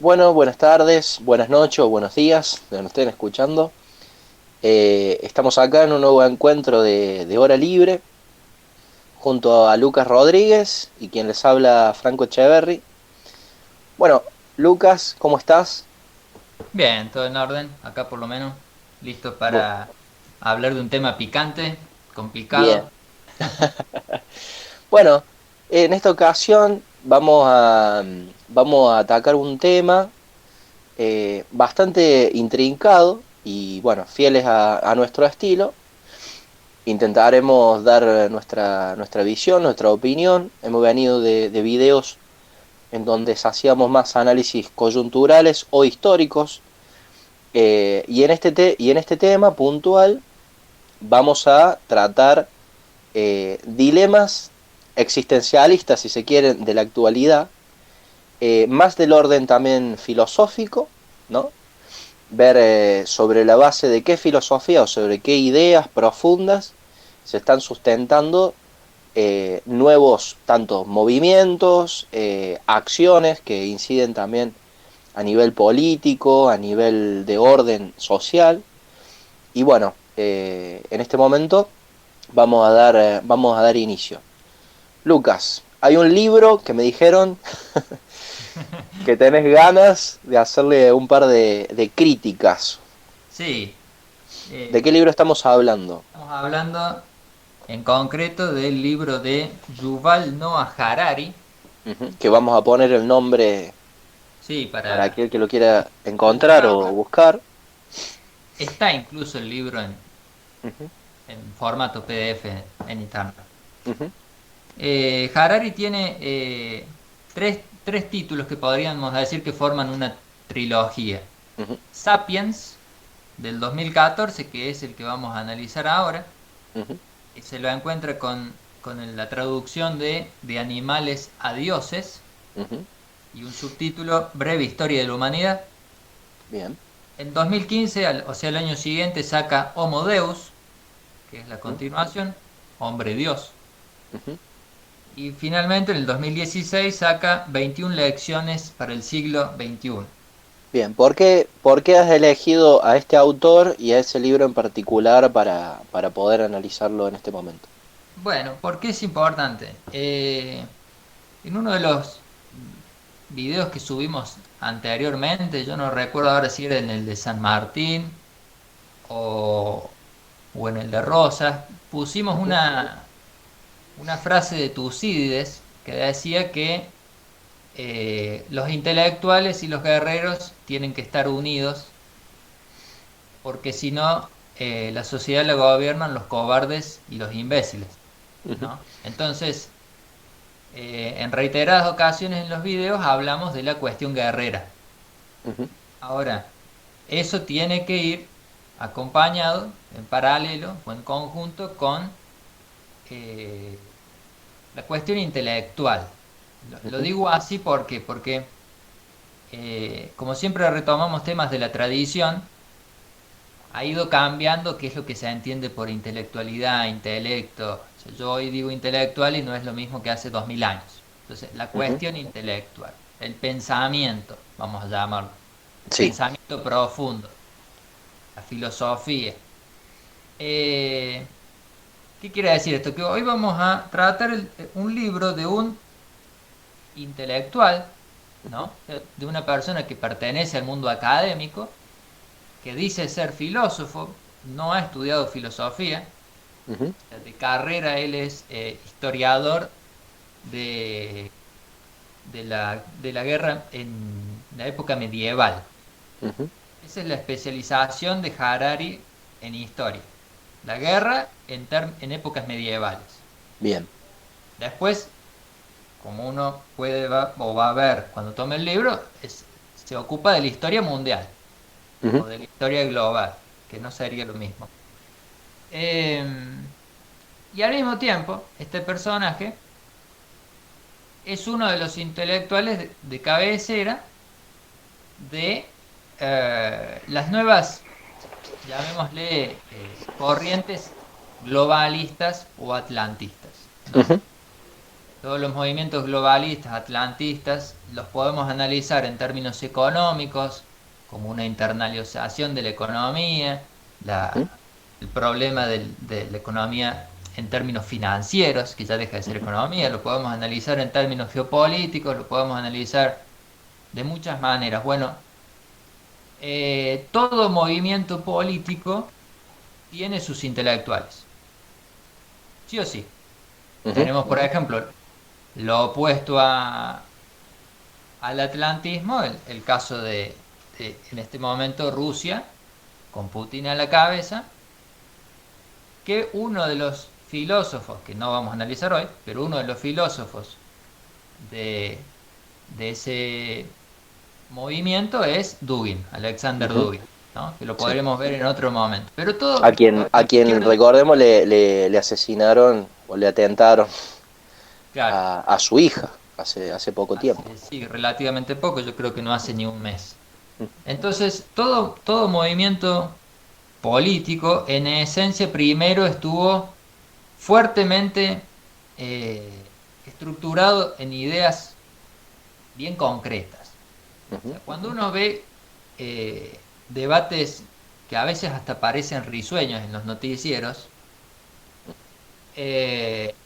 Bueno, buenas tardes, buenas noches o buenos días, donde nos estén escuchando. Estamos acá en un nuevo encuentro de Hora Libre, junto a Lucas Rodríguez y quien les habla, Franco Echeverry. Bueno, Lucas, ¿cómo estás? Bien, todo en orden, acá por lo menos, listo Bu- para hablar de un tema picante, Bien. complicado. Bueno, en esta ocasión vamos a atacar un tema bastante intrincado y, bueno, fieles a nuestro estilo. Intentaremos dar nuestra visión, nuestra opinión. Hemos venido de videos en donde hacíamos más análisis coyunturales o históricos. Y en este tema puntual vamos a tratar dilemas existencialistas, si se quieren, de la actualidad, más del orden también filosófico, ¿no? Ver sobre la base de qué filosofía o sobre qué ideas profundas se están sustentando nuevos tanto movimientos, acciones que inciden también a nivel político, a nivel de orden social. Y bueno, en este momento vamos a dar inicio. Lucas, hay un libro que me dijeron que tenés ganas de hacerle un par de críticas. Sí, ¿De qué libro estamos hablando? estamos hablando en concreto del libro de Yuval Noah Harari. Que vamos a poner el nombre Sí, para para aquel que lo quiera encontrar o buscarlo. buscar. Está incluso el libro Ujú, en formato PDF en internet. ujú, Harari tiene tres títulos que podríamos decir que forman una trilogía. ujú, Sapiens, del 2014, que es el que vamos a analizar ahora, ujú, y se lo encuentra con la traducción de animales a dioses ujú. y un subtítulo Breve Historia de la Humanidad. Bien. En 2015, o sea, el año siguiente, saca Homo Deus, que es la Ujú, continuación, Hombre Dios. ujú. Y finalmente, en el 2016, saca 21 lecciones para el siglo XXI. Bien, ¿por qué has elegido a este autor y a ese libro en particular para poder analizarlo en este momento? Bueno, ¿por qué es importante? En uno de los videos que subimos anteriormente, yo no recuerdo ahora si era en el de San Martín o, o en el de Rosas, pusimos Ujú, una frase de Tucídides que decía que los intelectuales y los guerreros tienen que estar unidos porque si no, la sociedad la gobiernan los cobardes y los imbéciles, ujú, ¿no? Entonces, en reiteradas ocasiones en los videos hablamos de la cuestión guerrera. ujú, Ahora, eso tiene que ir acompañado, en paralelo o en conjunto con eh, la cuestión intelectual. Lo ujú, digo así porque como siempre retomamos temas de la tradición, ha ido cambiando qué es lo que se entiende por intelectualidad, intelecto. O sea, yo hoy digo intelectual y no es lo mismo que hace 2000 años. Entonces, la ujú. cuestión intelectual, el pensamiento, vamos a llamarlo, el Sí. pensamiento profundo, la filosofía. Eh, ¿Qué quiere decir esto? Que hoy vamos a tratar un libro de un intelectual, Ujú, ¿no? De una persona que pertenece al mundo académico, que dice ser filósofo, no ha estudiado filosofía, ujú, de carrera él es historiador de, de la guerra en la época medieval. ujú. Esa es la especialización de Harari en historia. La guerra en épocas medievales. Bien. Después, como uno o va a ver cuando tome el libro, se ocupa de la historia mundial Ujú, o de la historia global, que no sería lo mismo. Em, y al mismo tiempo, este personaje es uno de los intelectuales de cabecera de las nuevas, llamémosle, corrientes globalistas o atlantistas, ¿no? ujú. Todos los movimientos globalistas, atlantistas, los podemos analizar en términos económicos, como una internalización de la economía, Ujú, el problema de la economía en términos financieros, que ya deja de ser ujú, economía, lo podemos analizar en términos geopolíticos, lo podemos analizar de muchas maneras. Bueno, todo movimiento político tiene sus intelectuales, sí o sí. ujú, Tenemos, por ejemplo, lo opuesto al atlantismo, el caso en este momento, Rusia, con Putin a la cabeza, que uno de los filósofos, que no vamos a analizar hoy, pero uno de los filósofos de, de ese movimiento es Dugin, Alexander ujú. Dugin, ¿no? Que lo Sí. podremos ver en otro momento. Pero A todo, quien, a la quien izquierda, recordemos le asesinaron o le atentaron claro, a su hija hace poco tiempo. hace, sí, relativamente poco, yo creo que no hace ni un mes. Entonces, todo movimiento político, en esencia, primero estuvo fuertemente estructurado en ideas bien concretas. O Ujú, sea, cuando uno ve debates que a veces hasta parecen risueños en los noticieros, eh,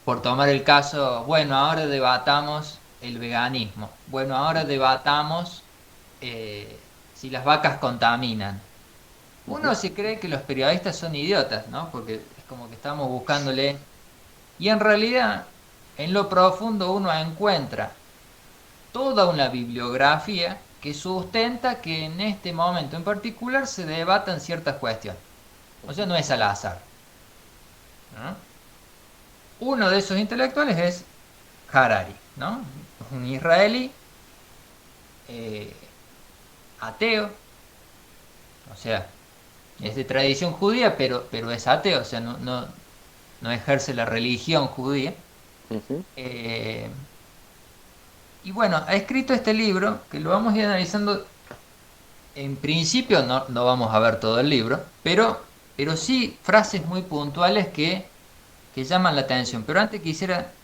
por tomar el caso, bueno, ahora debatamos el veganismo, bueno, ahora debatamos si las vacas contaminan. ujú, Uno se cree que los periodistas son idiotas, ¿no? Porque es como que estamos buscándole. Y en realidad, en lo profundo uno encuentra toda una bibliografía que sustenta que en este momento en particular se debatan ciertas cuestiones. O sea, ujú, no es al azar, ¿no? Uno de esos intelectuales es Harari, ¿no? Un israelí eh, ateo, o sea, es de tradición judía, pero es ateo, o sea, no ejerce la religión judía. ujú. Eh, y bueno, ha escrito este libro que lo vamos a ir analizando. En principio no vamos a ver todo el libro, pero sí frases muy puntuales que llaman la atención. Pero antes quisiera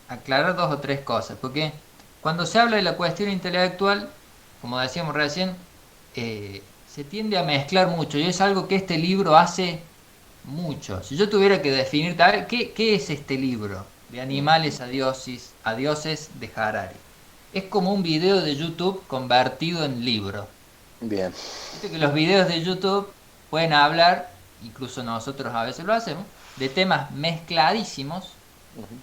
aclarar dos o tres cosas, porque cuando se habla de la cuestión intelectual, como decíamos recién, se tiende a mezclar mucho y es algo que este libro hace mucho. Si yo tuviera que definir, tal, ¿qué es este libro? De animales a dioses de Harari. Es como un video de YouTube convertido en libro. Bien. Viste que los videos de YouTube pueden hablar, incluso nosotros a veces lo hacemos, de temas mezcladísimos Ujú,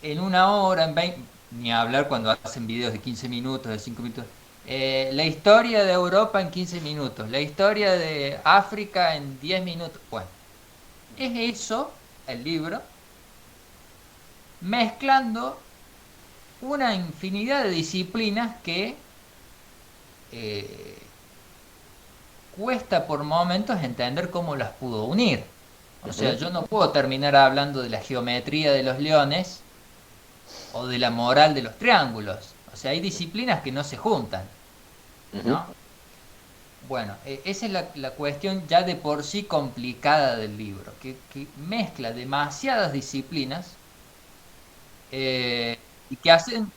en una hora, en 20, ni hablar cuando hacen videos de 15 minutos, de 5 minutos. La historia de Europa en 15 minutos, la historia de África en 10 minutos. Bueno, es eso, el libro, mezclando una infinidad de disciplinas que eh, cuesta por momentos entender cómo las pudo unir. O sea, ujú, yo no puedo terminar hablando de la geometría de los leones o de la moral de los triángulos. O sea, hay disciplinas que no se juntan, ujú. ¿no? Bueno, esa es la cuestión ya de por sí complicada del libro, que mezcla demasiadas disciplinas y que hacen,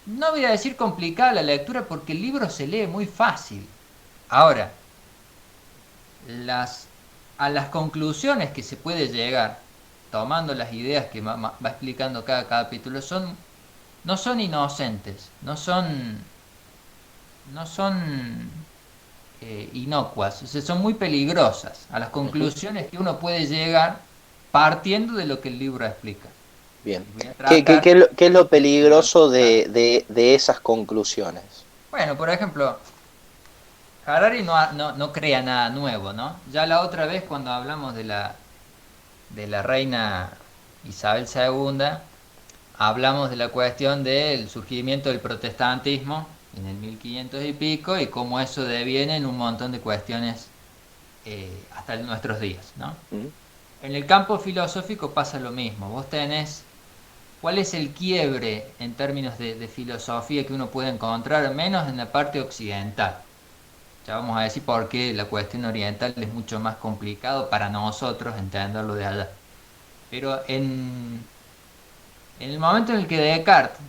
no voy a decir complicada la lectura porque el libro se lee muy fácil. Ahora, las, a las conclusiones que se puede llegar, tomando las ideas que va explicando cada capítulo, no son inocentes, no son inocuas, o sea, son muy peligrosas a las Ujú. conclusiones que uno puede llegar partiendo de lo que el libro explica. Bien. Y voy a ¿Qué tratar qué es lo de peligroso sintetizar. de esas conclusiones? Bueno, por ejemplo, Harari no crea nada nuevo, ¿no? Ya la otra vez cuando hablamos de la reina Isabel II, hablamos de la cuestión del surgimiento del protestantismo en el 1500 y pico y cómo eso deviene en un montón de cuestiones hasta nuestros días, ¿no? Ujú, En el campo filosófico pasa lo mismo. Vos tenés, ¿cuál es el quiebre en términos de filosofía que uno puede encontrar, menos en la parte occidental? Ya vamos a decir por qué la cuestión oriental es mucho más complicado para nosotros entenderlo de allá. Pero En el momento en el que Descartes,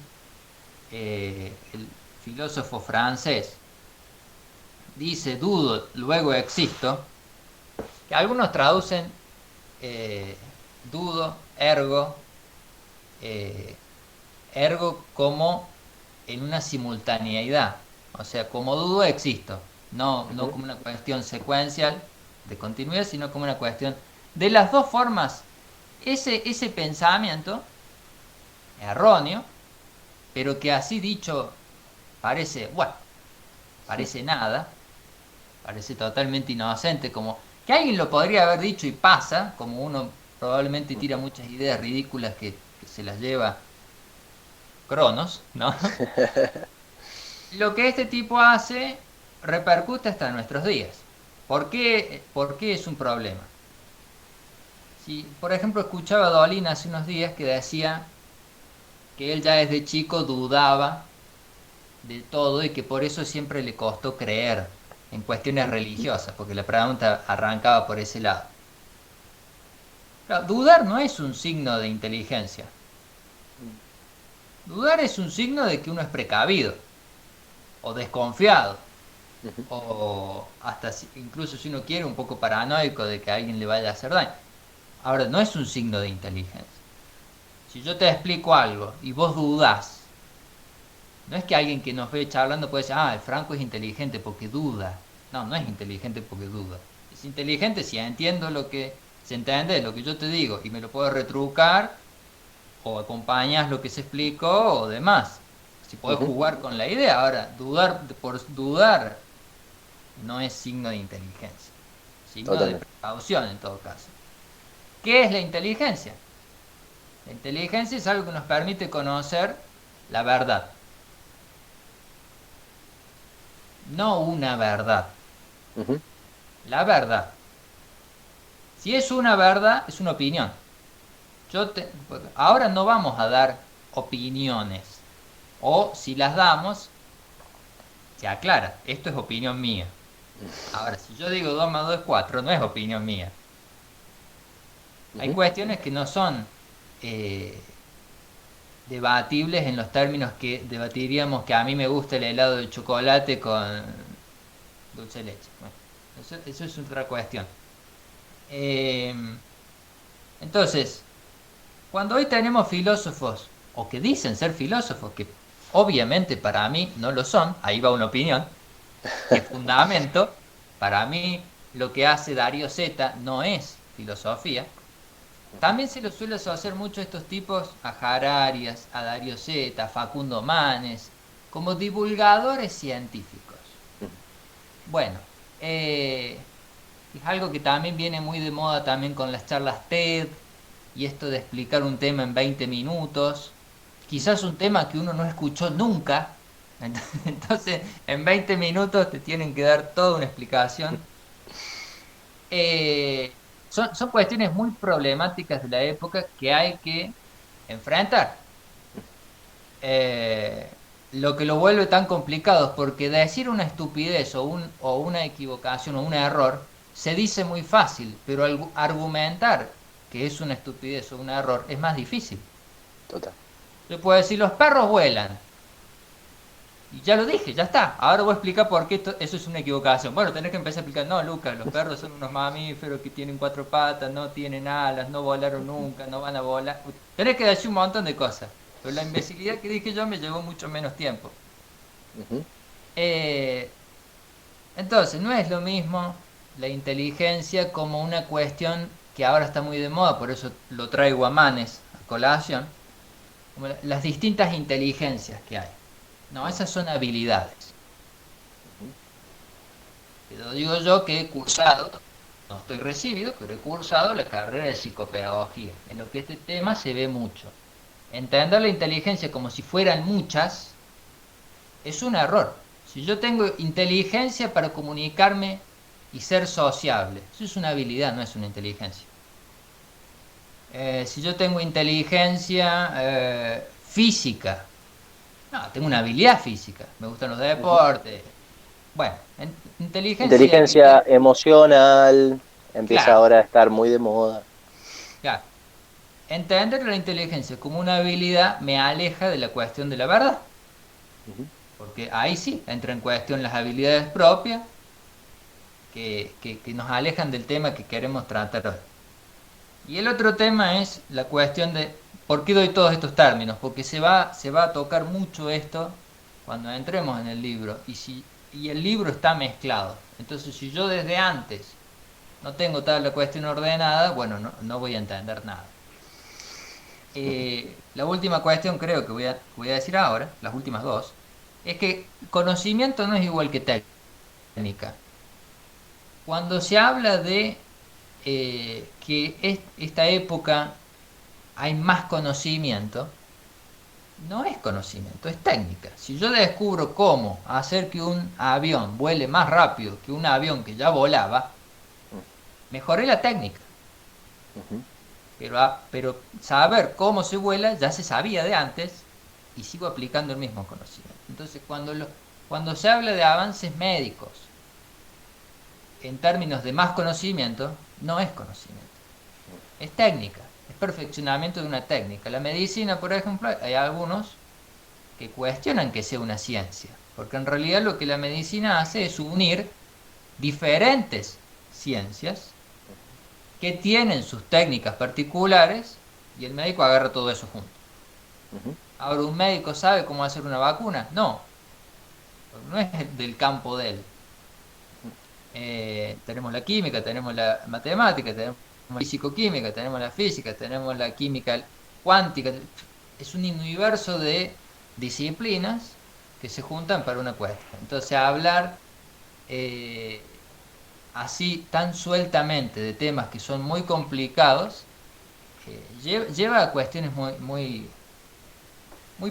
el filósofo francés, dice dudo, luego existo, que algunos traducen eh, dudo, eh, ergo como en una simultaneidad, o sea, como dudo existo, no Ujú, como una cuestión secuencial de continuidad, sino como una cuestión de las dos formas. Ese pensamiento erróneo, pero que así dicho parece, bueno, parece nada, parece totalmente inocente, como que alguien lo podría haber dicho y pasa, como uno probablemente tira muchas ideas ridículas que se las lleva Cronos, ¿no? Lo que este tipo hace repercute hasta nuestros días. Por qué es un problema? Si, por ejemplo, escuchaba a Dolina hace unos días que decía que él ya desde chico dudaba de todo y que por eso siempre le costó creer en cuestiones religiosas, porque la pregunta arrancaba por ese lado. Claro, dudar no es un signo de inteligencia. Dudar es un signo de que uno es precavido o desconfiado ujú, o hasta incluso si uno quiere un poco paranoico de que a alguien le vaya a hacer daño. Ahora, no es un signo de inteligencia. Si yo te explico algo y vos dudás, no es que alguien que nos ve charlando puede decir, ah, el Franco es inteligente porque duda. No, no es inteligente porque duda. Es inteligente si entiendo lo que se entiende, lo que yo te digo, y me lo puedo retrucar, o acompañas lo que se explicó, o demás. Si podés ujú, jugar con la idea. Ahora, dudar por dudar no es signo de inteligencia, signo de totalmente. precaución en todo caso. ¿Qué es la inteligencia? La inteligencia es algo que nos permite conocer la verdad, no una verdad, Ujú, la verdad. Si es una verdad, es una opinión. Ahora no vamos a dar opiniones, o si las damos, se aclara, esto es opinión mía. Ahora, si yo digo 2 más 2 es 4, no es opinión mía. Hay ujú, cuestiones que no son eh, debatibles en los términos que debatiríamos que a mí me gusta el helado de chocolate con dulce de leche. Bueno, eso es otra cuestión. Eh, entonces, cuando hoy tenemos filósofos, o que dicen ser filósofos, que obviamente para mí no lo son, ahí va una opinión, que fundamento, para mí lo que hace Darío Zeta no es filosofía. También se lo suele asociar mucho a estos tipos, a Harari, a Darío Zeta, a Facundo Manes, como divulgadores científicos. ujú. Bueno, es algo que también viene muy de moda también con las charlas TED y esto de explicar un tema en 20 minutos, quizás un tema que uno no escuchó nunca, entonces en 20 minutos te tienen que dar toda una explicación. Eh, son cuestiones muy problemáticas de la época que hay que enfrentar. Eh, lo que lo vuelve tan complicado es porque decir una estupidez o una equivocación o un error se dice muy fácil, pero argumentar que es una estupidez o un error es más difícil. Total. Yo puedo decir, los perros vuelan. Y ya lo dije, ya está. Ahora voy a explicar por qué eso es una equivocación. Bueno, tenés que empezar a explicar, no, Lucas, los perros son unos mamíferos que tienen 4 patas, no tienen alas, no volaron nunca, no van a volar. Tenés que decir un montón de cosas. Pero la imbecilidad que dije yo me llevó mucho menos tiempo. Ujú, Eh, entonces, no es lo mismo la inteligencia como una cuestión que ahora está muy de moda, por eso lo traigo a Manes a colación, como las distintas inteligencias que hay. No, esas son habilidades. Te lo digo yo que he cursado, no estoy recibido, pero he cursado la carrera de psicopedagogía, en lo que este tema se ve mucho. Entender la inteligencia como si fueran muchas es un error. Si yo tengo inteligencia para comunicarme y ser sociable, eso es una habilidad, no es una inteligencia. Si yo tengo inteligencia física, no, tengo una habilidad física, me gustan los ujú. deportes. Bueno, inteligencia y Inteligencia habilidad, emocional empieza claro, ahora a estar muy de moda. claro. entender la inteligencia como una habilidad me aleja de la cuestión de la verdad, Ujú. porque ahí sí entra en cuestión las habilidades propias que nos alejan del tema que queremos tratar hoy. Y el otro tema es la cuestión de por qué doy todos estos términos, porque se va a tocar mucho esto cuando entremos en el libro, y el libro está mezclado. Entonces, si yo desde antes no tengo toda la cuestión ordenada, bueno, no voy a entender nada. La última cuestión creo que voy a decir ahora, las últimas dos, es que conocimiento no es igual que técnica. Cuando se habla de que esta época hay más conocimiento, no es conocimiento, es técnica. Si yo descubro cómo hacer que un avión vuele más rápido que un avión que ya volaba, mejoré la técnica. Ujú. Pero saber cómo se vuela ya se sabía de antes y sigo aplicando el mismo conocimiento. Entonces, cuando se habla de avances médicos en términos de más conocimiento, no es conocimiento, es técnica, es perfeccionamiento de una técnica. La medicina, por ejemplo, hay algunos que cuestionan que sea una ciencia, porque en realidad lo que la medicina hace es unir diferentes ciencias que tienen sus técnicas particulares y el médico agarra todo eso junto. Ujú. Ahora, ¿un médico sabe cómo hacer una vacuna? No, no es del campo de él. Tenemos la química, tenemos la matemática, tenemos la fisicoquímica, tenemos la física, tenemos la química cuántica. Es un universo de disciplinas que se juntan para una cuestión. Entonces, hablar eh, así tan sueltamente de temas que son muy complicados lleva a cuestiones muy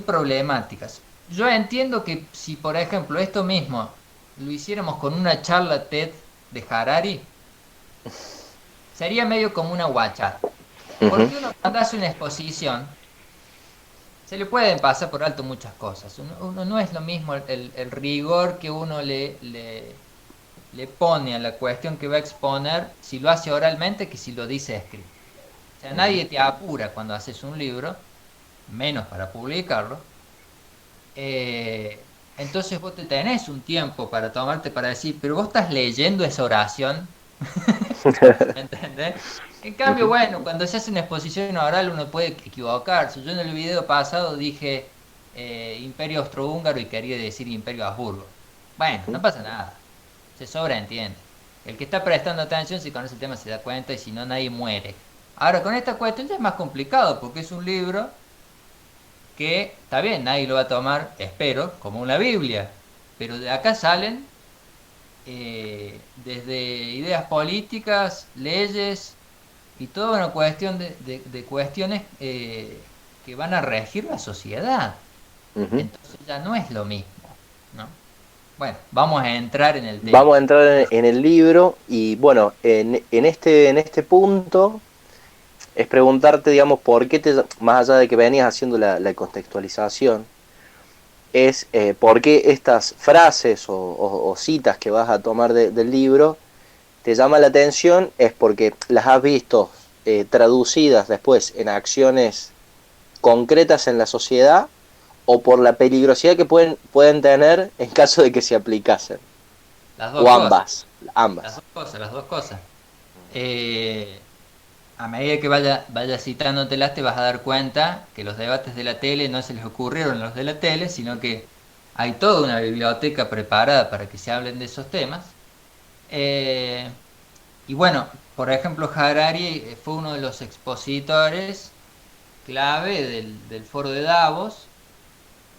problemáticas. Yo entiendo que si, por ejemplo, esto mismo lo hiciéramos con una charla TED de Harari, sería medio como una guachada. Ujú. Porque uno cuando hace una exposición, se le pueden pasar por alto muchas cosas. Uno no es lo mismo el rigor que uno le pone a la cuestión que va a exponer si lo hace oralmente que si lo dice escrito. O sea, Ujú. nadie te apura cuando haces un libro, menos para publicarlo. Entonces vos te tenés un tiempo para tomarte para decir, pero vos estás leyendo esa oración, ¿entendés? En cambio, Ujú. bueno, cuando se hace una exposición oral uno puede equivocarse. Yo en el video pasado dije Imperio Austrohúngaro y quería decir Imperio Habsburgo. Bueno, Ujú. no pasa nada, se sobreentiende. El que está prestando atención si conoce el tema se da cuenta y si no nadie muere. Ahora con esta cuestión ya es más complicado porque es un libro que está bien, nadie lo va a tomar, espero, como una Biblia, pero de acá salen desde ideas políticas, leyes y toda una cuestión de cuestiones que van a regir la sociedad. Ujú. Entonces ya no es lo mismo, ¿no? Bueno, vamos a entrar en el tema. Vamos a entrar en el libro y bueno, en este punto es preguntarte, digamos, por qué más allá de que venías haciendo la contextualización, es por qué estas frases o citas que vas a tomar del libro te llama la atención, es porque las has visto traducidas después en acciones concretas en la sociedad o por la peligrosidad que pueden tener en caso de que se aplicasen. Las dos O cosas, ambas, las ambas. dos cosas, las dos cosas. Eh, a medida que vaya citándotelas te vas a dar cuenta que los debates de la tele no se les ocurrieron los de la tele, sino que hay toda una biblioteca preparada para que se hablen de esos temas. Eh, y bueno, por ejemplo, Harari fue uno de los expositores clave del foro de Davos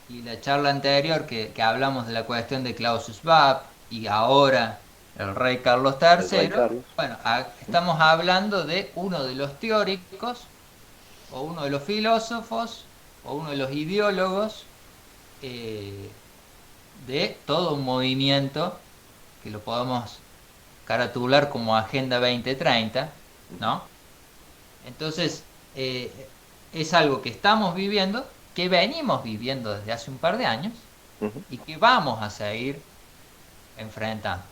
y la charla anterior que hablamos de la cuestión de Klaus Schwab y ahora el rey Carlos El Rey III. Carlos. Bueno, estamos hablando de uno de los teóricos o uno de los filósofos o uno de los ideólogos eh, de todo un movimiento que lo podemos caratular como Agenda 2030, ¿no? Entonces, es algo que estamos viviendo, que venimos viviendo desde hace un par de años Ujú. y que vamos a seguir enfrentando,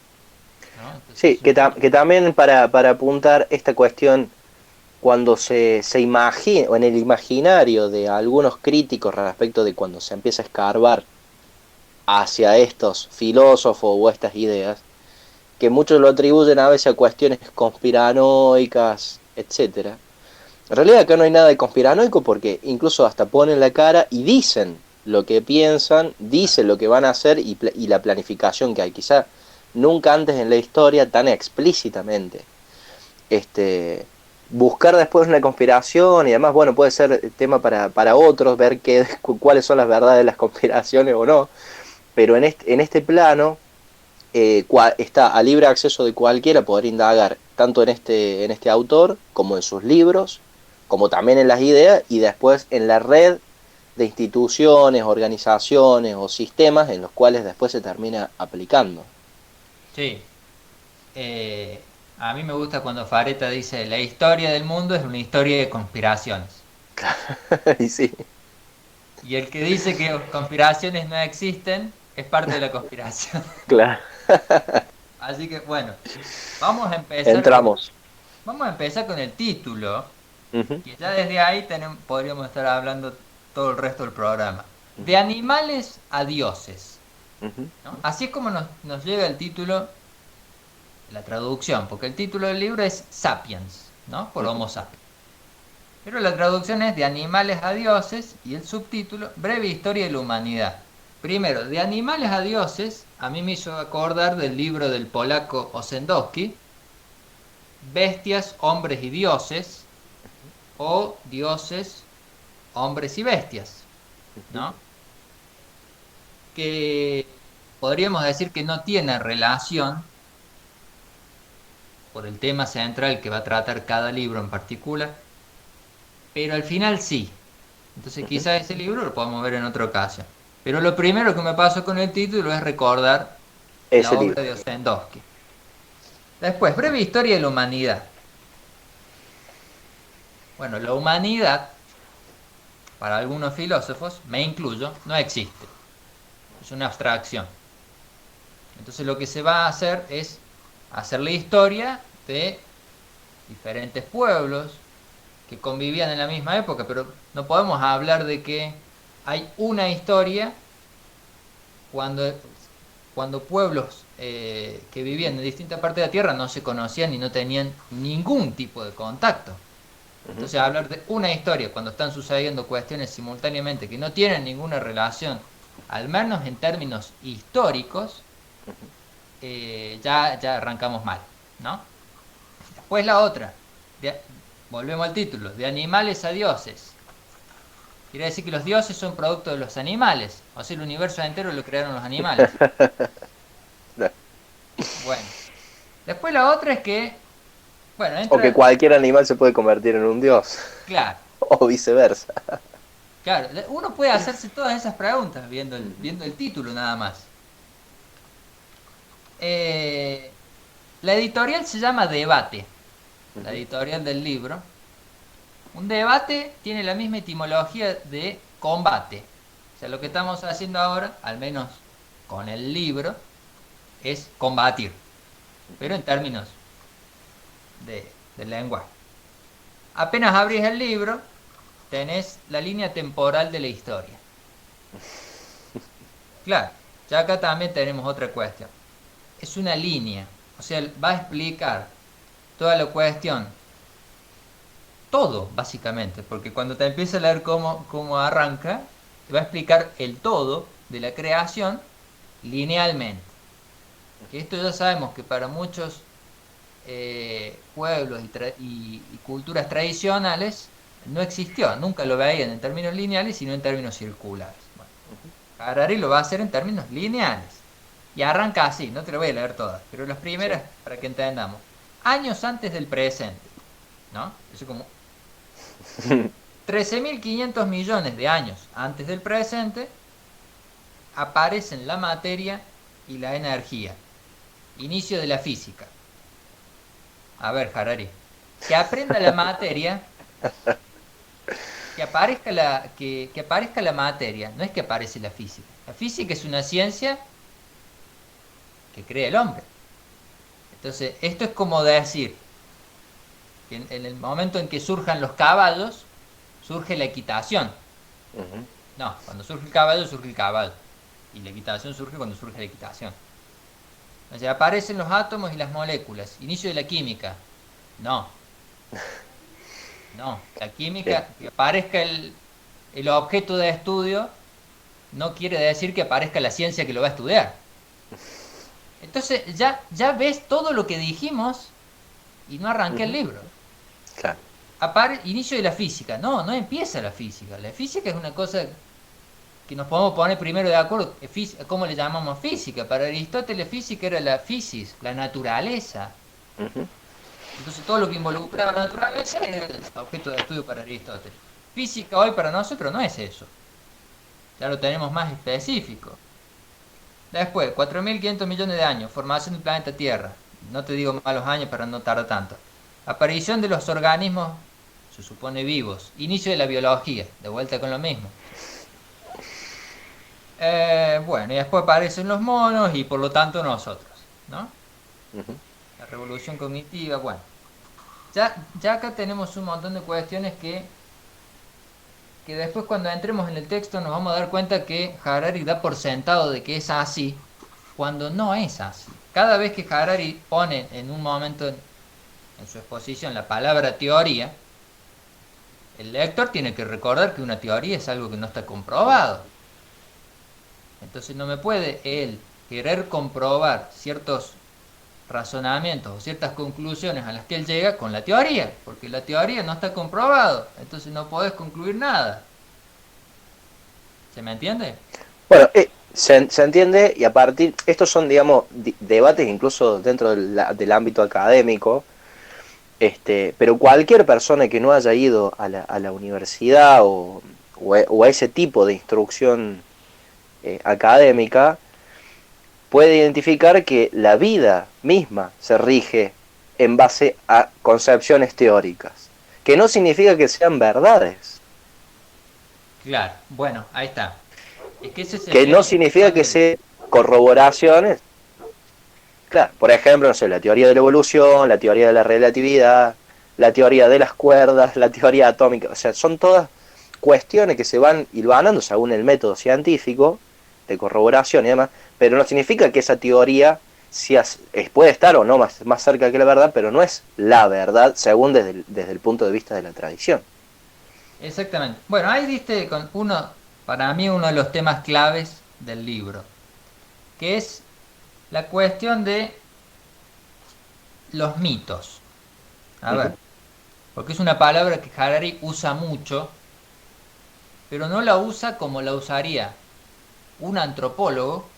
¿no? Entonces, Sí, es un libro. que también para apuntar esta cuestión, cuando se imagina, o en el imaginario de algunos críticos respecto de cuando se empieza a escarbar hacia estos filósofos o estas ideas, que muchos lo atribuyen a veces a cuestiones conspiranoicas, etcétera. En realidad acá no hay nada de conspiranoico porque incluso hasta ponen la cara y dicen lo que piensan, dicen lo que van a hacer y la planificación que hay. Quizá nunca antes en la historia tan explícitamente. Buscar después una conspiración y además, bueno, puede ser tema para otros, ver cuáles son las verdades de las conspiraciones o no, pero en este plano está a libre acceso de cualquiera poder indagar tanto en este autor como en sus libros, como también en las ideas y después en la red de instituciones, organizaciones o sistemas en los cuales después se termina aplicando. Sí. A mí me gusta cuando Fareta dice, la historia del mundo es una historia de conspiraciones. Y sí, Y el que dice que conspiraciones no existen es parte de la conspiración. claro. Así que bueno, vamos a empezar con, Entramos. vamos a empezar con el título, Uh -huh, que ya desde ahí podríamos estar hablando todo el resto del programa. uh De animales a dioses, -huh, ¿no? Así es como nos llega el título, la traducción, porque el título del libro es Sapiens, ¿no? Por uh -huh. Homo sapiens. Pero la traducción es de animales a dioses y el subtítulo, breve historia de la humanidad. Primero, de animales a dioses, a mí me hizo acordar del libro del polaco Ossendowski, Bestias, hombres y dioses, o dioses, hombres y bestias, ¿no? Que podríamos decir que no tiene relación por el tema central que va a tratar cada libro en particular, pero al final sí. Entonces Uh -huh. quizás ese libro lo podemos ver en otra ocasión. Pero lo primero que me pasó con el título es recordar la Ese obra libro. de Ossendowski. Después, breve historia de la humanidad. Bueno, la humanidad, para algunos filósofos, me incluyo, no existe. Es una abstracción. Entonces lo que se va a hacer es hacer la historia de diferentes pueblos que convivían en la misma época, pero no podemos hablar de que hay una historia cuando, cuando pueblos que vivían en distintas partes de la Tierra no se conocían y no tenían ningún tipo de contacto. Uh -huh. Entonces hablar de una historia cuando están sucediendo cuestiones simultáneamente que no tienen ninguna relación, al menos en términos históricos, ya arrancamos mal, ¿no? Después la otra, de- volvemos al título, de animales a dioses. Quiere decir que los dioses son producto de los animales, o sea, el universo entero lo crearon los animales. Bueno, después la otra es que, bueno, O que entra, cualquier animal se puede convertir en un dios. claro, O viceversa. claro, uno puede hacerse todas esas preguntas Uh -huh. viendo el título nada más. Eh, la editorial se llama Debate, Uh la -huh. editorial del libro. Un debate tiene la misma etimología de combate. O sea, lo que estamos haciendo ahora, al menos con el libro, es combatir, pero en términos de lenguaje. Apenas abrís el libro, tenés la línea temporal de la historia. Claro, ya acá también tenemos otra cuestión. Es una línea, o sea, va a explicar toda la cuestión, todo básicamente, porque cuando te empieza a leer cómo arranca, te va a explicar el todo de la creación linealmente. Que esto ya sabemos que para muchos pueblos y culturas tradicionales no existió, nunca lo veían en términos lineales, sino en términos circulares. Bueno, Harari lo va a hacer en términos lineales. Y arranca así, no te lo voy a leer todas, pero las Sí. primeras para que entendamos. Años antes del presente, ¿no? Eso como 13.500 millones de años antes del presente aparecen la materia y la energía. Inicio de la física. A ver, Harari, que aprenda la materia, que aparezca la materia, no es que aparece la física. La física es una ciencia que crea el hombre. Entonces, esto es como decir, que en el momento en que surjan los caballos, surge la equitación. Ujú. No, cuando surge el caballo, surge el caballo. Y la equitación surge cuando surge la equitación. O sea, aparecen los átomos y las moléculas. Inicio de la química. No, no. La Bien. química, que aparezca el objeto de estudio, no quiere decir que aparezca la ciencia que lo va a estudiar. Entonces, ya ves todo lo que dijimos y no arranqué el Ujú. libro. Claro. Inicio de la física. No, no empieza la física. La física es una cosa que nos podemos poner primero de acuerdo. ¿Cómo le llamamos física? Para Aristóteles, física era la physis, la naturaleza. Ujú. Entonces, todo lo que involucraba la naturaleza era el objeto de estudio para Aristóteles. Física hoy para nosotros no es eso. Ya lo tenemos más específico. Después, 4.500 millones de años, formación del planeta Tierra. No te digo malos años para no tardar tanto. Aparición de los organismos, se supone vivos. Inicio de la biología, de vuelta con lo mismo. Bueno, y después aparecen los monos y por lo tanto nosotros, ¿no? Ujú. La revolución cognitiva, bueno. Ya acá tenemos un montón de cuestiones que después cuando entremos en el texto nos vamos a dar cuenta que Harari da por sentado de que es así, cuando no es así. Cada vez que Harari pone en un momento en su exposición la palabra teoría, el lector tiene que recordar que una teoría es algo que no está comprobado. Entonces no me puede él querer comprobar ciertos razonamientos o ciertas conclusiones a las que él llega con la teoría, porque la teoría no está comprobado, entonces no podés concluir nada. ¿Se me entiende? Bueno, se entiende y a partir, estos son, digamos, debates incluso dentro del ámbito académico, pero cualquier persona que no haya ido a la universidad o a ese tipo de instrucción académica, puede identificar que la vida misma se rige en base a concepciones teóricas, que no significa que sean verdades, Claro, bueno, ahí está. Es que ese es el que no tema significa que del... sean corroboraciones. Claro, por ejemplo, no sé, la teoría de la evolución, la teoría de la relatividad, la teoría de las cuerdas, la teoría atómica, o sea, son todas cuestiones que se van hilvanando según el método científico de corroboración y demás, pero no significa que esa teoría puede estar o no más cerca que la verdad, pero no es la verdad según desde el punto de vista de la tradición. Exactamente. Bueno, ahí diste con uno, para mí uno de los temas claves del libro, que es la cuestión de los mitos. A Uh -huh. ver, porque es una palabra que Harari usa mucho, pero no la usa como la usaría un antropólogo,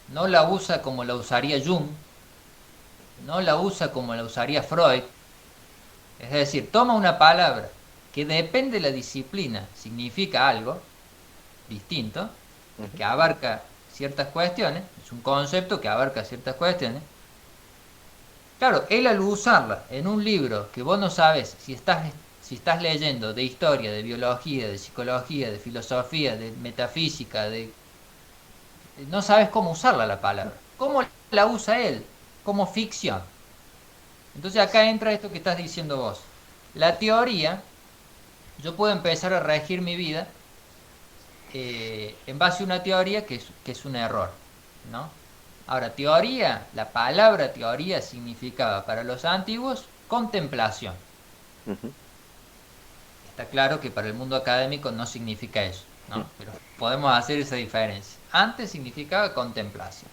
no la usa como la usaría Jung, no la usa como la usaría Freud. Es decir, toma una palabra que depende de la disciplina, significa algo distinto Uh y -huh. que abarca ciertas cuestiones, es un concepto que abarca ciertas cuestiones. Claro, él al usarla en un libro que vos no sabes si estás leyendo de historia, de biología, de psicología, de filosofía, de metafísica, no sabes cómo usarla la palabra. ¿Cómo la usa él? Como ficción. Entonces acá entra esto que estás diciendo vos. La teoría, yo puedo empezar a regir mi vida en base a una teoría que es un error, ¿no? Ahora, teoría, la palabra teoría significaba para los antiguos contemplación. Uh -huh. Está claro que para el mundo académico no significa eso, ¿no? Pero podemos hacer esa diferencia. Antes significaba contemplación.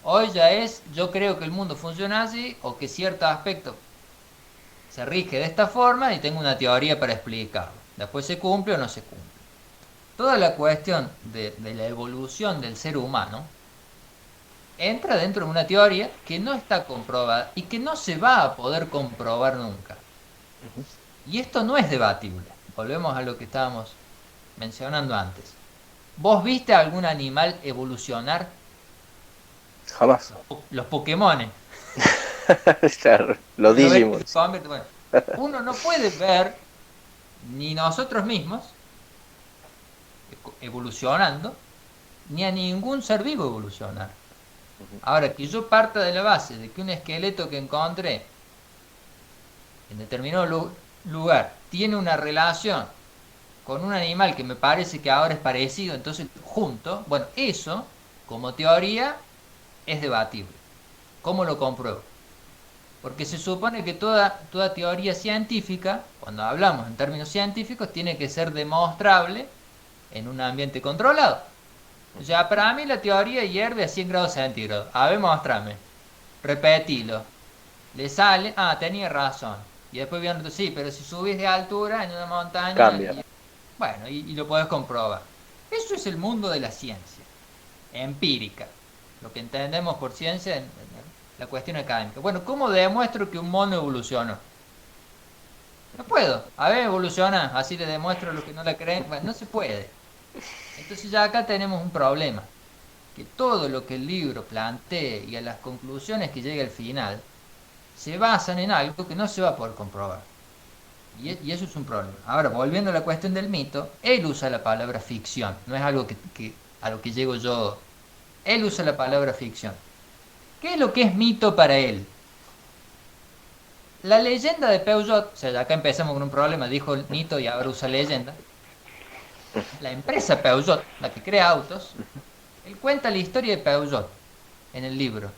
Hoy ya es, yo creo que el mundo funciona así o que cierto aspecto se rige de esta forma y tengo una teoría para explicarlo. Después se cumple o no se cumple. Toda la cuestión de la evolución del ser humano entra dentro de una teoría que no está comprobada y que no se va a poder comprobar nunca. Y esto no es debatible. Volvemos a lo que estábamos mencionando antes. ¿Vos viste a algún animal evolucionar? Jamás. Los Pokémones. Claro, los Uno ve que Digimon. se convierte, bueno, uno no puede ver ni nosotros mismos evolucionando, ni a ningún ser vivo evolucionar. Ahora, que yo parta de la base de que un esqueleto que encontré en determinado lugar tiene una relación con un animal que me parece que ahora es parecido, entonces junto, bueno, eso como teoría es debatible. ¿Cómo lo compruebo? Porque se supone que toda teoría científica, cuando hablamos en términos científicos, tiene que ser demostrable en un ambiente controlado. O sea, para mí la teoría hierve a 100 grados centígrados. A ver, mostrame. Repetilo. Le sale, ah, tenía razón. Y después viendo, sí, pero si subís de altura en una montaña, Cambia. bueno, y lo podés comprobar. Eso es el mundo de la ciencia, empírica. Lo que entendemos por ciencia en la cuestión académica. Bueno, ¿cómo demuestro que un mono evolucionó? No puedo. A ver, evoluciona, así le demuestro a los que no la creen. Bueno, no se puede. Entonces ya acá tenemos un problema. Que todo lo que el libro plantee y a las conclusiones que llega al final se basan en algo que no se va a poder comprobar. Y eso es un problema. Ahora, volviendo a la cuestión del mito, él usa la palabra ficción, no es algo a lo que llego yo. Él usa la palabra ficción. ¿Qué es lo que es mito para él? La leyenda de Peugeot, o sea, acá empezamos con un problema, dijo el mito y ahora usa leyenda. La empresa Peugeot, la que crea autos, él cuenta la historia de Peugeot en el libro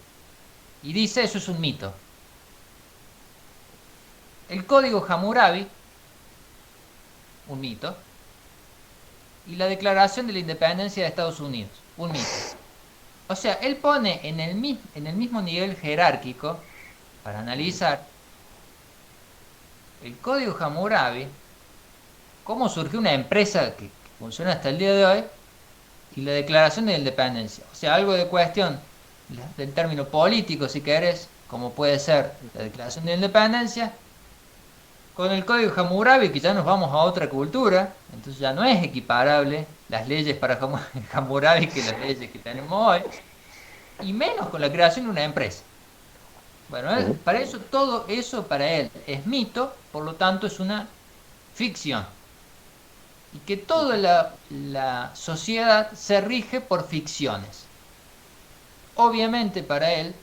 y dice eso es un mito. El código Hammurabi, un mito, y la declaración de la independencia de Estados Unidos, un mito. O sea, él pone en el mismo nivel jerárquico, para analizar, el código Hammurabi, cómo surgió una empresa que funciona hasta el día de hoy, y la declaración de la independencia. O sea, algo de cuestión del término político, si querés, como puede ser la declaración de la independencia, con el código Hammurabi, que ya nos vamos a otra cultura, entonces ya no es equiparable las leyes para Hammurabi que las leyes que tenemos hoy, y menos con la creación de una empresa. Bueno, para eso, todo eso para él es mito, por lo tanto es una ficción. Y que toda la sociedad se rige por ficciones. Obviamente para él,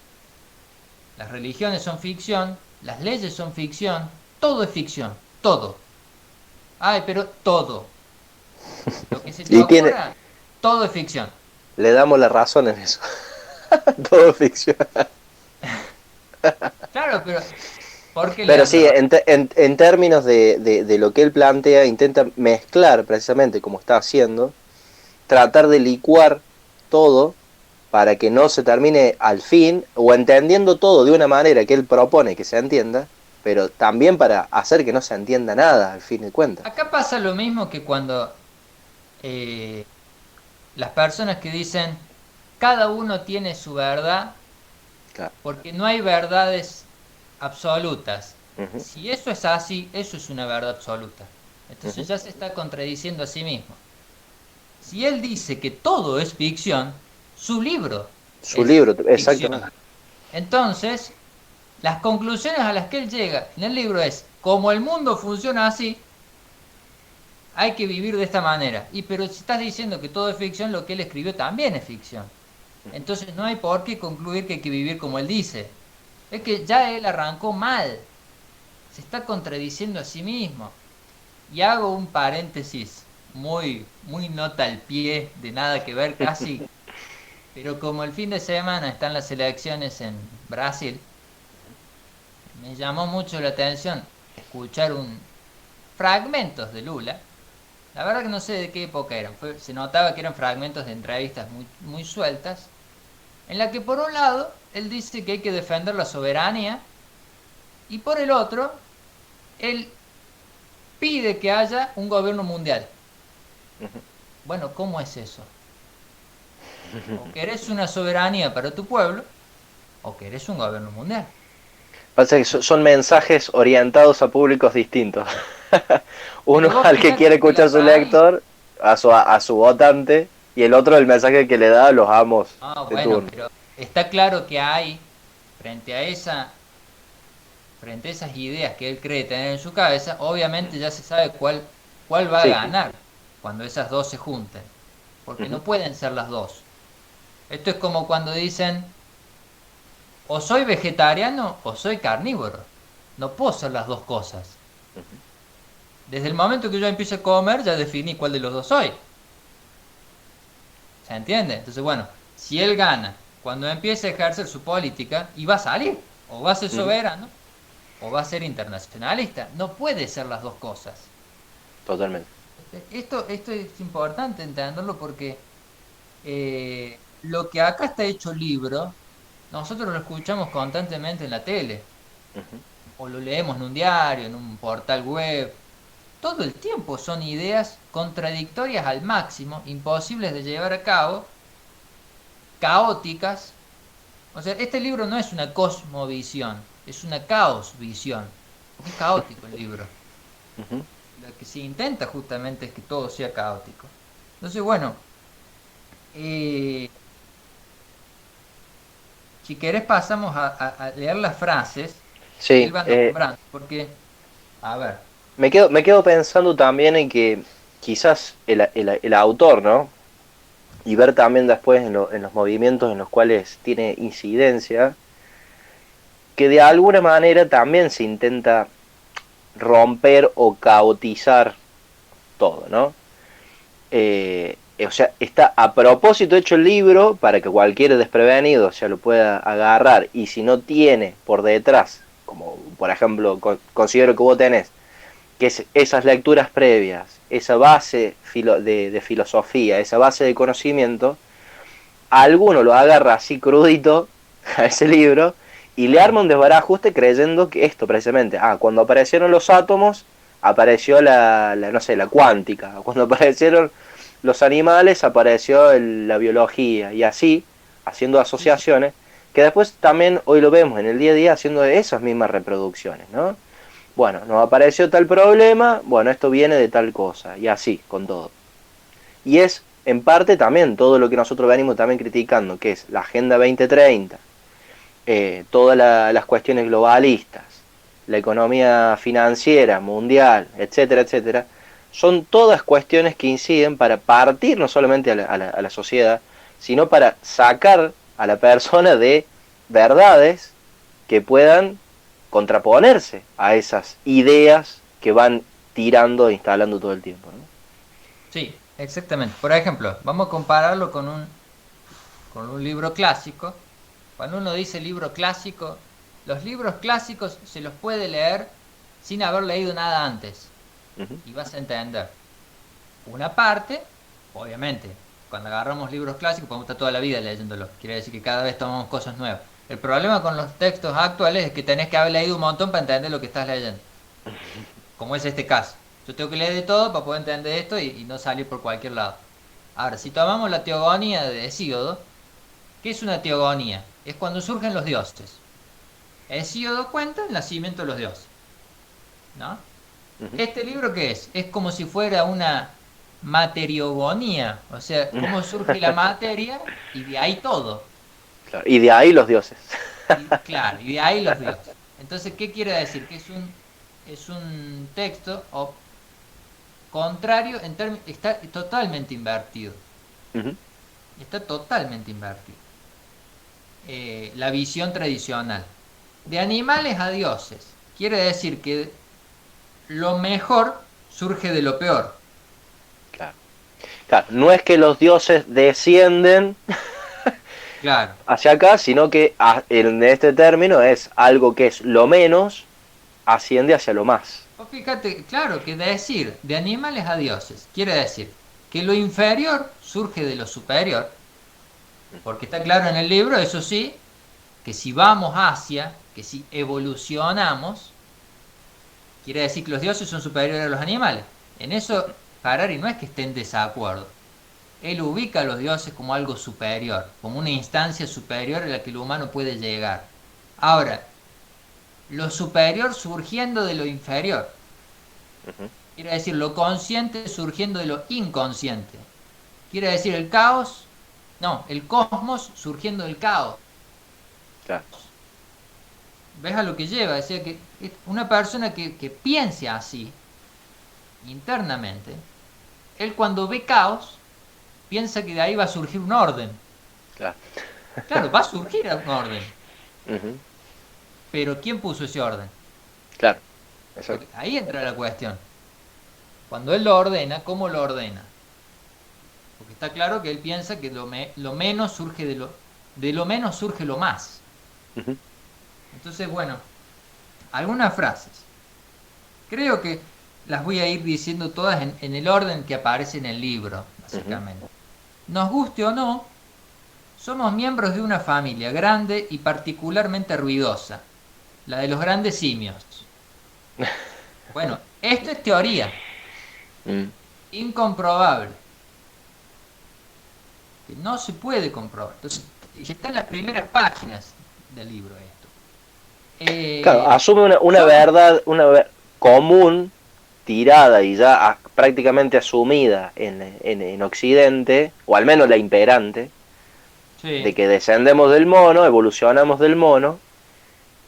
las religiones son ficción, las leyes son ficción, todo es ficción, todo. Ay, pero todo. Lo que se te Y tiene, ocurra, todo es ficción. le damos la razón en eso. Todo es ficción. Claro, pero ¿por qué le Pero damos la sí, razón? en términos de lo que él plantea, intenta mezclar precisamente como está haciendo, tratar de licuar todo para que no se termine al fin, o entendiendo todo de una manera que él propone que se entienda, pero también para hacer que no se entienda nada, al fin de cuentas. Acá pasa lo mismo que cuando eh, las personas que dicen cada uno tiene su verdad, Claro. porque no hay verdades absolutas. Ujú. Si eso es así, eso es una verdad absoluta. Entonces Ujú. ya se está contradiciendo a sí mismo. Si él dice que todo es ficción, su libro Su es libro, ficción. exactamente. Entonces, las conclusiones a las que él llega en el libro es, como el mundo funciona así, hay que vivir de esta manera. Y pero si estás diciendo que todo es ficción, lo que él escribió también es ficción. Entonces no hay por qué concluir que hay que vivir como él dice. Es que ya él arrancó mal. Se está contradiciendo a sí mismo. Y hago un paréntesis muy nota al pie, de nada que ver casi. Pero como el fin de semana están las elecciones en Brasil, me llamó mucho la atención escuchar fragmentos de Lula. La verdad que no sé de qué época eran. Se notaba que eran fragmentos de entrevistas muy sueltas, en la que por un lado él dice que hay que defender la soberanía y por el otro él pide que haya un gobierno mundial. Bueno, ¿cómo es eso? O querés una soberanía para tu pueblo o querés un gobierno mundial. Pasa que son mensajes orientados a públicos distintos. Uno Pero vos al que fijate quiere que escuchar a la su raíz... lector, a su votante, y el otro el mensaje que le da a los amos Ah, de bueno, turno. pero está claro que hay, frente a frente a esas ideas que él cree tener en su cabeza, obviamente ya se sabe cuál va a Sí. ganar cuando esas dos se junten. Porque no pueden ser las dos. Esto es como cuando dicen, o soy vegetariano o soy carnívoro. No puedo ser las dos cosas. Ujú. Desde el momento que yo empiezo a comer, ya definí cuál de los dos soy. ¿Se entiende? Entonces, bueno, si él gana, cuando empiece a ejercer su política, y va a salir, o va a ser Ujú. soberano, o va a ser internacionalista. No puede ser las dos cosas. Totalmente. Esto es importante entenderlo porque lo que acá está hecho libro, nosotros lo escuchamos constantemente en la tele, Ujú. o lo leemos en un diario, en un portal web. Todo el tiempo son ideas contradictorias al máximo, imposibles de llevar a cabo, caóticas. O sea, este libro no es una cosmovisión, es una caosvisión, porque es caótico el libro. Ujú. Lo que se intenta justamente es que todo sea caótico. Entonces, bueno, eh, si querés pasamos a leer las frases que él Sí, va nombrando, porque, a ver, me quedo pensando también en que quizás el autor, ¿no? Y ver también después en los movimientos en los cuales tiene incidencia, que de alguna manera también se intenta romper o caotizar todo, ¿no? O sea, está a propósito hecho el libro para que cualquier desprevenido se lo pueda agarrar y si no tiene por detrás, como por ejemplo considero que vos tenés, que es esas lecturas previas, esa base de filosofía, esa base de conocimiento, alguno lo agarra así crudito a ese libro y le claro, arma un desbarajuste creyendo que esto precisamente, cuando aparecieron los átomos, apareció no sé, la cuántica, cuando aparecieron los animales, apareció la biología, y así, haciendo sí, sí, asociaciones, que después también hoy lo vemos en el día a día haciendo esas mismas reproducciones, ¿no? Bueno, nos apareció tal problema, bueno, esto viene de tal cosa, y así, con todo. Y es en parte también todo lo que nosotros venimos también criticando, que es la Agenda 2030, todas las cuestiones globalistas, la economía financiera mundial, etcétera, etcétera, son todas cuestiones que inciden para partir no solamente a la sociedad, sino para sacar a la persona de verdades que puedan contraponerse a esas ideas que van tirando e instalando todo el tiempo, ¿no? sí, exactamente. Por ejemplo, vamos a compararlo con un libro clásico. Cuando uno dice libro clásico, los libros clásicos se los puede leer sin haber leído nada antes Uh -huh. y vas a entender. Una parte, obviamente, cuando agarramos libros clásicos podemos estar toda la vida leyéndolos. Quiere decir que cada vez tomamos cosas nuevas. El problema con los textos actuales es que tenés que haber leído un montón para entender lo que estás leyendo, como es este caso. Yo tengo que leer de todo para poder entender esto y no salir por cualquier lado. Ahora, si tomamos la teogonía de Hesíodo, ¿qué es una teogonía? Es cuando surgen los dioses. Hesíodo cuenta el nacimiento de los dioses, ¿no? Uh -huh. ¿Este libro qué es? Es como si fuera una materiogonía, o sea, cómo surge la materia y de ahí todo. Claro. Y de ahí los dioses. Y claro, y de ahí los dioses. Entonces, ¿qué quiere decir? Que es un texto contrario, está totalmente invertido. Uh -huh. Está totalmente invertido. La visión tradicional. De animales a dioses. Quiere decir que lo mejor surge de lo peor. Claro. Claro. No es que los dioses descienden Claro. hacia acá, sino que en este término es algo que es lo menos asciende hacia lo más. Vos fíjate, claro, que decir de animales a dioses quiere decir que lo inferior surge de lo superior, porque está claro en el libro, eso sí, que si vamos hacia, que si evolucionamos, quiere decir que los dioses son superiores a los animales. En eso Harari no es que esté en desacuerdo. Él ubica a los dioses como algo superior, como una instancia superior a la que el humano puede llegar. Ahora, lo superior surgiendo de lo inferior. Uh -huh. Quiere decir lo consciente surgiendo de lo inconsciente. Quiere decir el caos, no, el cosmos surgiendo del caos. Claro. ¿Ves a lo que lleva? Es decir, que una persona que piense así internamente, él cuando ve caos, piensa que de ahí va a surgir un orden. Claro. Claro, va a surgir un orden. Uh -huh. Pero ¿quién puso ese orden? Claro, Porque exacto. ahí entra la cuestión. Cuando él lo ordena, ¿cómo lo ordena? Porque está claro que él piensa que lo menos surge de lo menos surge lo más. Ujú, Entonces, bueno, algunas frases. Creo que las voy a ir diciendo todas en el orden que aparece en el libro, ujú. básicamente. Nos guste o no, somos miembros de una familia grande y particularmente ruidosa, la de los grandes simios. Bueno, esto es teoría, Mm, incomprobable, que no se puede comprobar. Entonces, está en las primeras páginas del libro esto. Claro, Eh, asume una somos, verdad, común, tirada y ya prácticamente asumida en Occidente, o al menos la imperante, de sí, que descendemos del mono, evolucionamos del mono,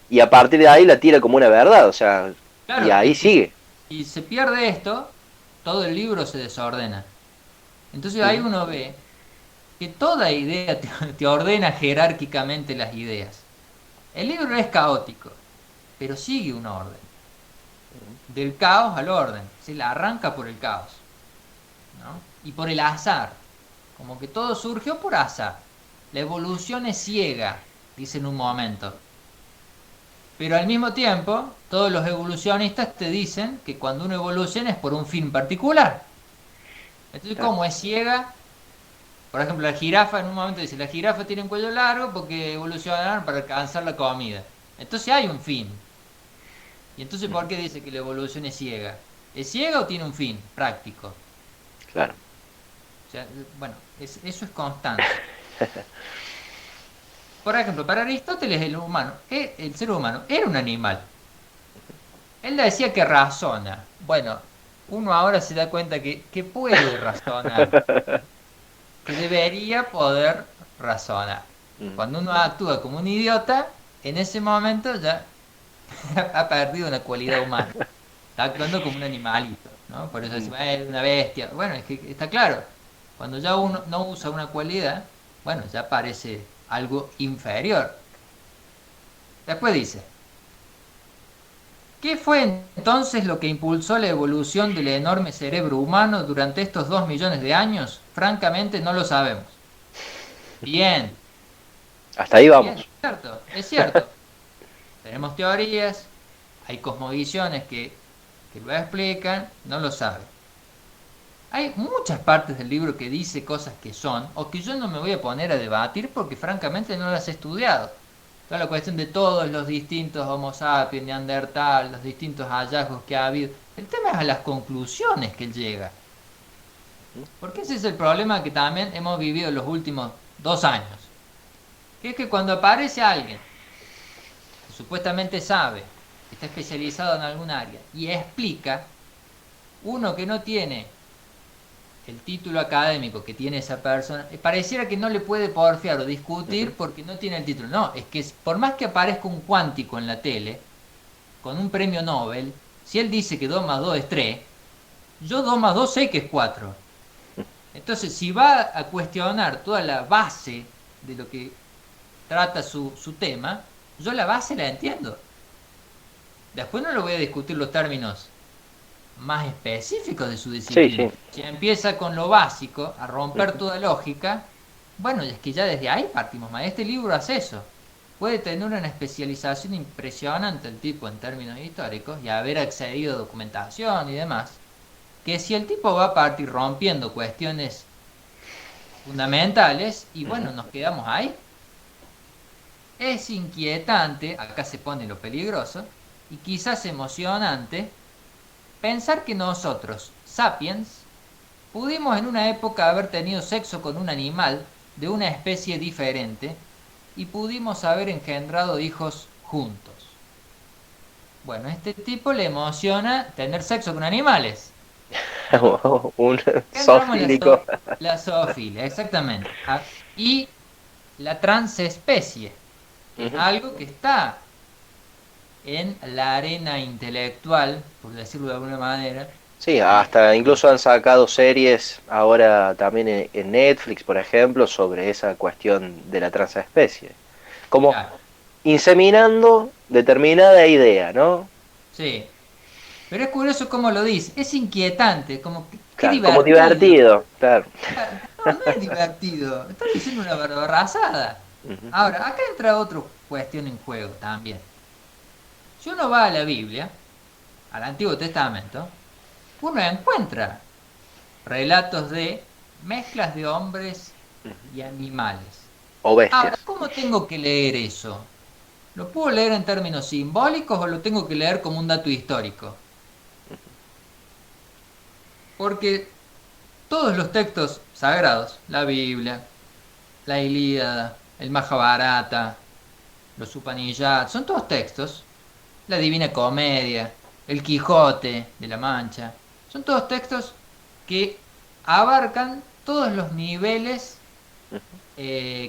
y a partir de ahí la tira como una verdad, o sea, y claro, ahí es que sigue. si se pierde esto, todo el libro se desordena. Entonces ahí Ujú, uno ve que toda idea te ordena jerárquicamente las ideas. El libro es caótico, pero sigue un orden. Del caos al orden. Se la arranca por el caos, ¿no? Y por el azar. Como que todo surgió por azar. La evolución es ciega, dice en un momento. Pero al mismo tiempo, todos los evolucionistas te dicen que cuando uno evoluciona es por un fin particular. Entonces, claro, ¿cómo es ciega? Por ejemplo, la jirafa en un momento dice, la jirafa tiene un cuello largo porque evolucionaron para alcanzar la comida. Entonces hay un fin. ¿Y entonces por qué dice que la evolución es ciega? ¿Es ciega o tiene un fin práctico? claro. O sea, bueno, eso es constante. Por ejemplo, para Aristóteles el ser humano era un animal. Él decía que razona. Bueno, uno ahora se da cuenta que puede razonar, que debería poder razonar. Mm, Cuando uno actúa como un idiota, en ese momento ya ha perdido una cualidad humana. Está actuando como un animalito, ¿no? Por eso mm, decimos, es una bestia". Bueno, es que está claro. Cuando ya uno no usa una cualidad, bueno, ya parece algo inferior. Después dice, ¿qué fue entonces lo que impulsó la evolución del enorme cerebro humano durante estos 2 millones de años? Francamente no lo sabemos. Bien, Hasta ahí bien, vamos. cierto, es cierto. Tenemos teorías, hay cosmovisiones que lo explican, no lo saben. Hay muchas partes del libro que dice cosas que son, o que yo no me voy a poner a debatir porque francamente no las he estudiado. Toda la cuestión de todos los distintos Homo sapiens, Neandertal, los distintos hallazgos que ha habido. El tema es a las conclusiones que él llega. Porque ese es el problema que también hemos vivido en los últimos 2 años. Que es que cuando aparece alguien que supuestamente sabe, que está especializado en algún área, y explica, uno que no tiene el título académico que tiene esa persona, pareciera que no le puede porfiar o Ujú. discutir porque no tiene el título. No, es que por más que aparezca un cuántico en la tele, con un premio Nobel, si él dice que 2 más 2 es 3, yo 2 más 2 sé que es 4. Entonces, si va a cuestionar toda la base de lo que trata su tema, yo la base la entiendo. Después no lo voy a discutir los términos más específicos de su Sí, disciplina. sí. Si empieza con lo básico, a romper toda lógica, bueno, es que ya desde ahí partimos mal. Este libro hace eso. Puede tener una especialización impresionante el tipo en términos históricos y haber accedido a documentación y demás, que si el tipo va a partir rompiendo cuestiones fundamentales, y Ujú. bueno, nos quedamos ahí. Es inquietante, acá se pone lo peligroso, y quizás emocionante, pensar que nosotros, sapiens, pudimos en una época haber tenido sexo con un animal de una especie diferente y pudimos haber engendrado hijos juntos. Bueno, a este tipo le emociona tener sexo con animales, ¿no? Un Acá entramos en zoofílico. la zoofilia, exactamente. Y la transespecie, que es Ujú. algo que está en la arena intelectual, por decirlo de alguna manera, Sí, y hasta incluso han sacado series ahora también en Netflix, por ejemplo, sobre esa cuestión de la transespecie. Como claro, inseminando determinada idea, ¿no? Sí. Pero es curioso cómo lo dice. Es inquietante, como que, qué Claro, como divertido. divertido, claro. No, no es divertido. Está diciendo una barbarazada. Ujú, Ahora, acá entra otra cuestión en juego también. Si uno va a la Biblia, al Antiguo Testamento, uno encuentra relatos de mezclas de hombres ujú. y animales. O Ahora, bestias. ¿cómo tengo que leer eso? ¿Lo puedo leer en términos simbólicos o lo tengo que leer como un dato histórico? Porque todos los textos sagrados, la Biblia, la Ilíada, el Mahabharata, los Upanishads, son todos textos, la Divina Comedia, el Quijote de la Mancha, son todos textos que abarcan todos los niveles Ujú.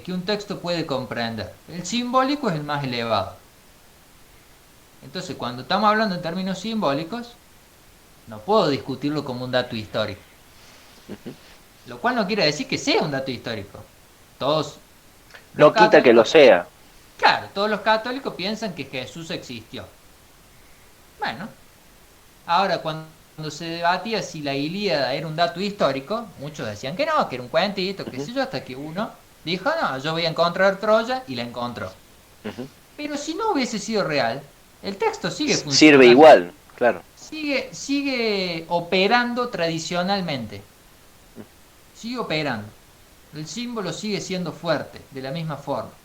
que un texto puede comprender. El simbólico es el más elevado. Entonces, cuando estamos hablando en términos simbólicos, no puedo discutirlo como un dato histórico, lo cual no quiere decir que sea un dato histórico. Todos los No quita que lo católicos, sea. claro, todos los católicos piensan que Jesús existió. Bueno, ahora cuando se debatía si la Ilíada era un dato histórico, muchos decían que no, que era un cuentito, qué Ujú, sé yo, hasta que uno dijo, no, yo voy a encontrar Troya y la encontró. ujú. Pero si no hubiese sido real, el texto sigue Sirve funcionando, igual, claro. sigue operando tradicionalmente, sigue operando. El símbolo sigue siendo fuerte, de la misma forma.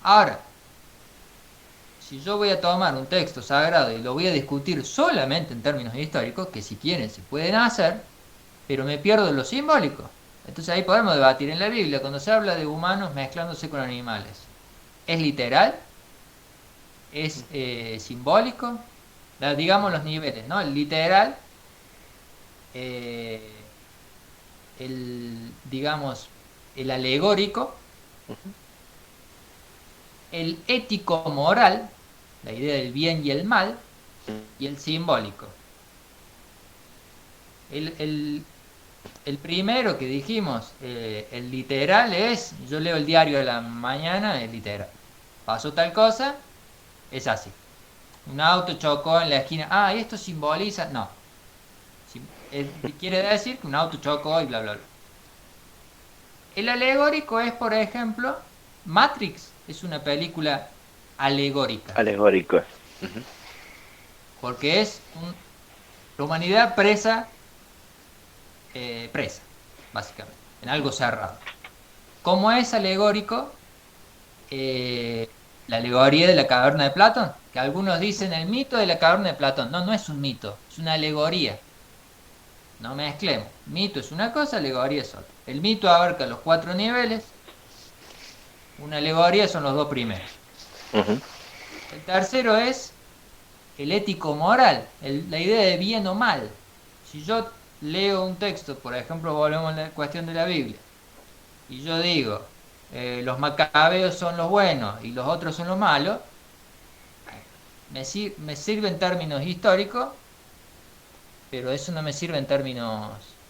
Ahora, si yo voy a tomar un texto sagrado y lo voy a discutir solamente en términos históricos, que si quieren se pueden hacer, pero me pierdo en lo simbólico. Entonces ahí podemos debatir en la Biblia, cuando se habla de humanos mezclándose con animales. ¿Es literal? ¿Es simbólico? Digamos los niveles, ¿no? El literal, eh, digamos, el alegórico, el ético-moral, la idea del bien y el mal, y el simbólico. El, el- el primero que dijimos, el literal es, yo leo el diario de la mañana, es literal. Pasó tal cosa, es así. Un auto chocó en la esquina, ah, ¿y esto simboliza? No. Quiere decir que un auto chocó y bla, bla, bla. El alegórico es, por ejemplo, Matrix es una película alegórica, Alegórico. porque es la humanidad presa, básicamente, en algo cerrado. ¿Cómo es alegórico la alegoría de la caverna de Platón? Que algunos dicen el mito de la caverna de Platón. No, no es un mito, es una alegoría. No mezclemos. Mito es una cosa, alegoría es otra. El mito abarca los 4 niveles, una alegoría son los 2 primeros. Ujú. El tercero es el ético moral, la idea de bien o mal. Si yo leo un texto, por ejemplo, volvemos a la cuestión de la Biblia, y yo digo, los macabeos son los buenos y los otros son los malos, me sirve en términos históricos, pero eso no me sirve en términos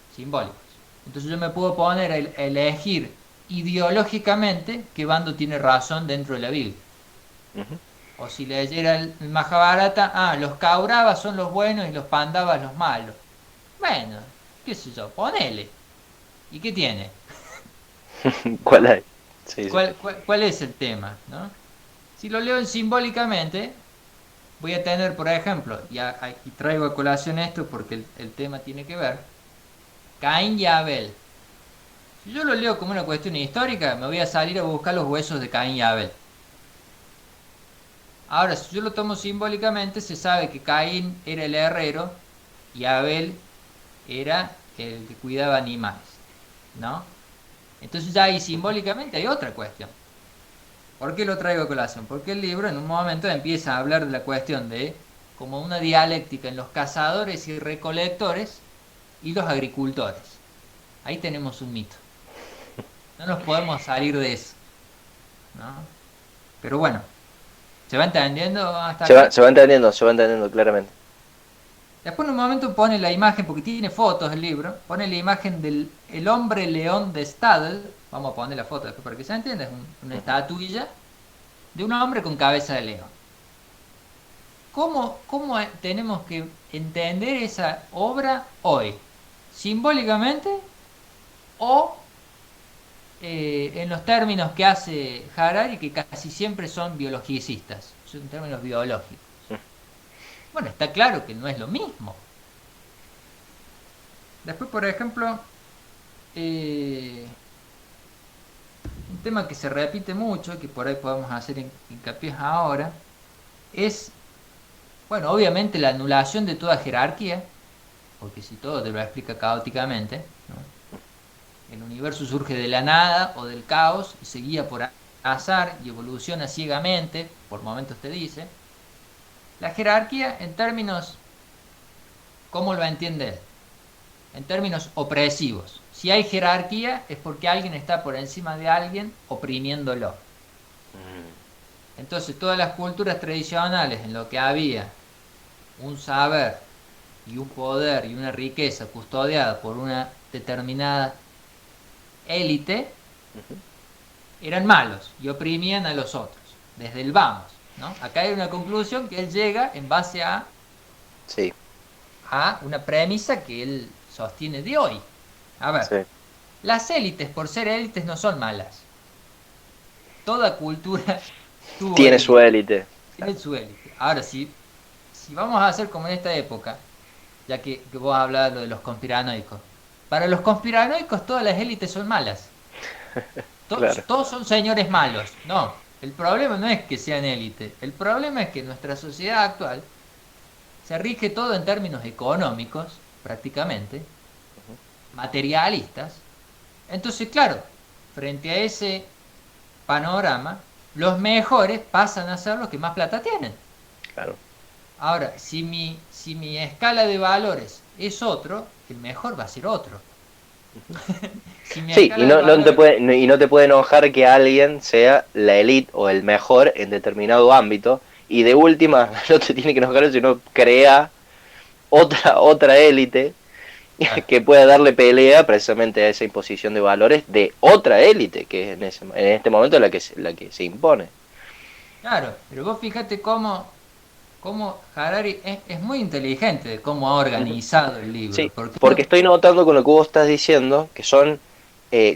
simbólicos. Entonces yo me puedo poner a elegir ideológicamente qué bando tiene razón dentro de la Biblia. Ujú. O si leyera el Mahabharata, ah, los Kauravas son los buenos y los Pandavas los malos. Bueno, qué sé yo, ponele. ¿Y qué tiene? ¿Cuál ¿No? hay? Sí, sí. ¿Cuál es el tema? ¿No? Si lo leo simbólicamente, voy a tener, por ejemplo, y traigo a colación esto porque el tema tiene que ver, Caín y Abel. Si yo lo leo como una cuestión histórica, me voy a salir a buscar los huesos de Caín y Abel. Ahora, si yo lo tomo simbólicamente, se sabe que Caín era el herrero y Abel era el que cuidaba animales, ¿no? Entonces ya ahí simbólicamente hay otra cuestión. ¿Por qué lo traigo a colación? Porque el libro en un momento empieza a hablar de la cuestión de como una dialéctica en los cazadores y recolectores y los agricultores. Ahí tenemos un mito. No nos podemos salir de eso, ¿no? Pero bueno, ¿se va entendiendo hasta acá? Se va entendiendo claramente. Después en un momento pone la imagen, porque tiene fotos el libro, pone la imagen del el hombre león de Stadl, vamos a poner la foto después para que se entienda, es una Ujú. estatuilla de un hombre con cabeza de león. ¿Cómo tenemos que entender esa obra hoy? ¿Simbólicamente o en los términos que hace Harari, que casi siempre son biologicistas, son términos biológicos? Bueno, está claro que no es lo mismo. Después, por ejemplo, eh, un tema que se repite mucho, que por ahí podemos hacer hincapié ahora, es, bueno, obviamente la anulación de toda jerarquía, porque si todo te lo explica caóticamente, ¿no? El universo surge de la nada o del caos y se guía por azar y evoluciona ciegamente, por momentos te dice. La jerarquía en términos, ¿cómo lo entiende él? En términos opresivos. Si hay jerarquía es porque alguien está por encima de alguien oprimiéndolo. Entonces todas las culturas tradicionales en lo que había un saber y un poder y una riqueza custodiada por una determinada élite eran malos y oprimían a los otros, desde el vamos, ¿no? Acá hay una conclusión que él llega en base Sí, a una premisa que él sostiene de hoy. A ver, sí. las élites por ser élites no son malas. Toda cultura tuvo Tiene su élite, élite. tiene su élite. Ahora, si vamos a hacer como en esta época, ya que vos hablabas lo de los conspiranoicos, para los conspiranoicos todas las élites son malas. Claro. Todos son señores malos. No, el problema no es que sean élite. El problema es que nuestra sociedad actual se rige todo en términos económicos, prácticamente, materialistas. Entonces, claro, frente a ese panorama, los mejores pasan a ser los que más plata tienen. Claro. Ahora, si mi escala de valores es otro, el mejor va a ser otro. Si mi Sí, y escala de valores... y no te puede enojar que alguien sea la elite o el mejor en determinado ámbito. Y de última, no te tiene que enojar si no crea otra élite Ah, que pueda darle pelea precisamente a esa imposición de valores de otra élite, que es en este momento la que se impone. claro, pero vos fíjate cómo Harari es muy inteligente de cómo ha organizado el libro. Sí, Porque porque estoy notando con lo que vos estás diciendo que son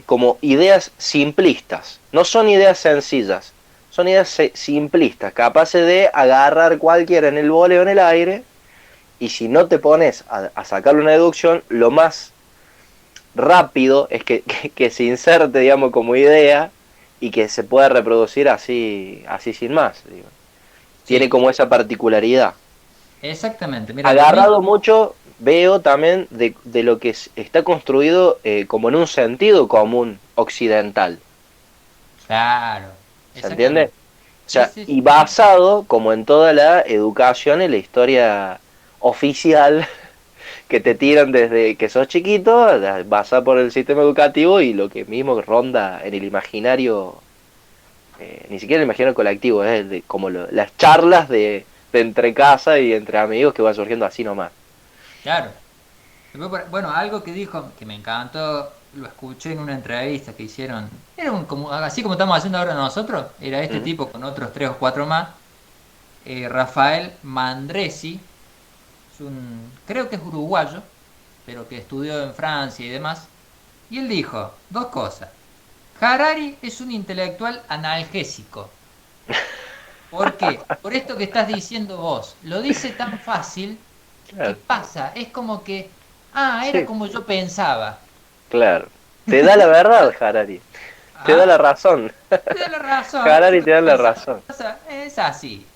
como ideas simplistas, no son ideas sencillas, son ideas simplistas, capaces de agarrar cualquiera en el voleo en el aire y si no te pones a sacarle una deducción, lo más rápido es que se inserte, digamos, como idea y que se pueda reproducir así sin más. Digo. Tiene sí, como esa particularidad. exactamente. Mira, lo Agarrado mismo, mucho, veo también de lo que está construido como en un sentido común occidental. claro, ¿Se entiende? exactamente. O Sí, sea, sí, y sí, sí. basado como en toda la educación y la historia oficial que te tiran desde que sos chiquito, basada por el sistema educativo y lo que mismo ronda en el imaginario, ni siquiera el imaginario colectivo, es como las charlas de entre casa y entre amigos que van surgiendo así nomás. Claro. Bueno, algo que dijo que me encantó, lo escuché en una entrevista que hicieron. Era así como estamos haciendo ahora nosotros. Era este Ujú. tipo con otros tres o cuatro más. Rafael Mandresi. Creo que es uruguayo, pero que estudió en Francia y demás. Y él dijo dos cosas. Harari es un intelectual analgésico. ¿Por qué? Por esto que estás diciendo vos. Lo dice tan fácil que Claro, pasa. Es como que, era sí, como yo pensaba. claro. Te da la verdad, Harari. Te da la Ah, razón. tienes la razón. Harari Lo te que da la pensaba razón. es así.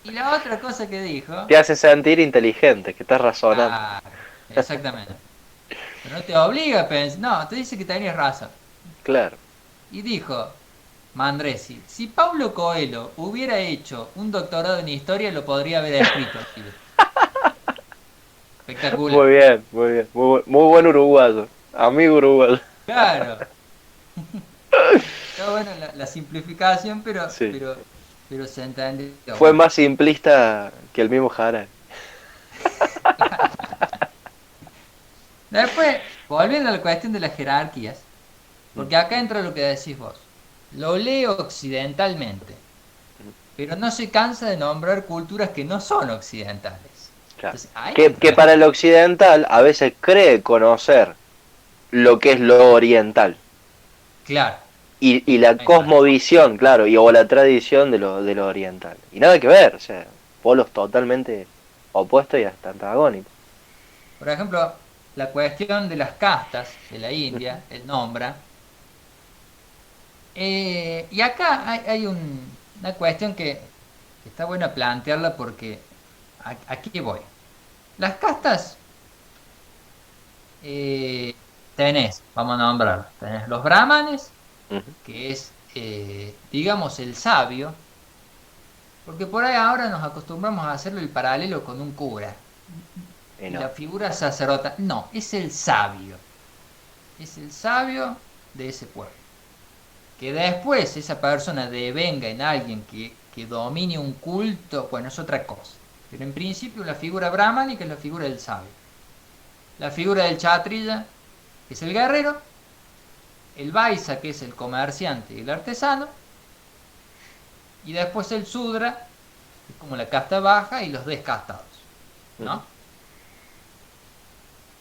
Y la otra cosa que dijo, Te hace sentir inteligente, que estás razonando. claro, exactamente. Pero no te obliga a pensar, no, te dice que tenías razón. Claro. Y dijo, Mandresi, si Paulo Coelho hubiera hecho un doctorado en historia, lo podría haber escrito el libro. Espectacular. Muy bien, muy bien. Muy buen uruguayo. Amigo uruguayo. Claro. Está bueno la simplificación, pero, Sí. pero, pero se entendió. Fue Bueno, más simplista que el mismo Harari. después, volviendo a la cuestión de las jerarquías, porque acá entra lo que decís vos. Lo leo occidentalmente, pero no se cansa de nombrar culturas que no son occidentales. Claro. Entonces, ahí Que para el occidental a veces cree conocer lo que es lo oriental. claro, Y la ahí está. cosmovisión, claro, o la tradición de lo oriental. Y nada que ver, o sea, polos totalmente opuestos y hasta antagónicos. Por ejemplo, la cuestión de las castas de la India, él nombra. Y acá hay una cuestión que está buena plantearla porque aquí voy. Las castas tenés, vamos a nombrarlas, tenés los brahmanes, Ujú. que es, digamos, el sabio, porque por ahí ahora nos acostumbramos a hacerle el paralelo con un cura. Y Y no, la figura sacerdota, no, es el sabio de ese pueblo. Que después esa persona devenga en alguien que domine un culto, bueno, es otra cosa. Pero en principio la figura brahmánica es la figura del sabio. La figura del chatriya, que es el guerrero, el vaisa, que es el comerciante y el artesano, y después el sudra, que es como la casta baja, y los descastados, ujú. ¿no?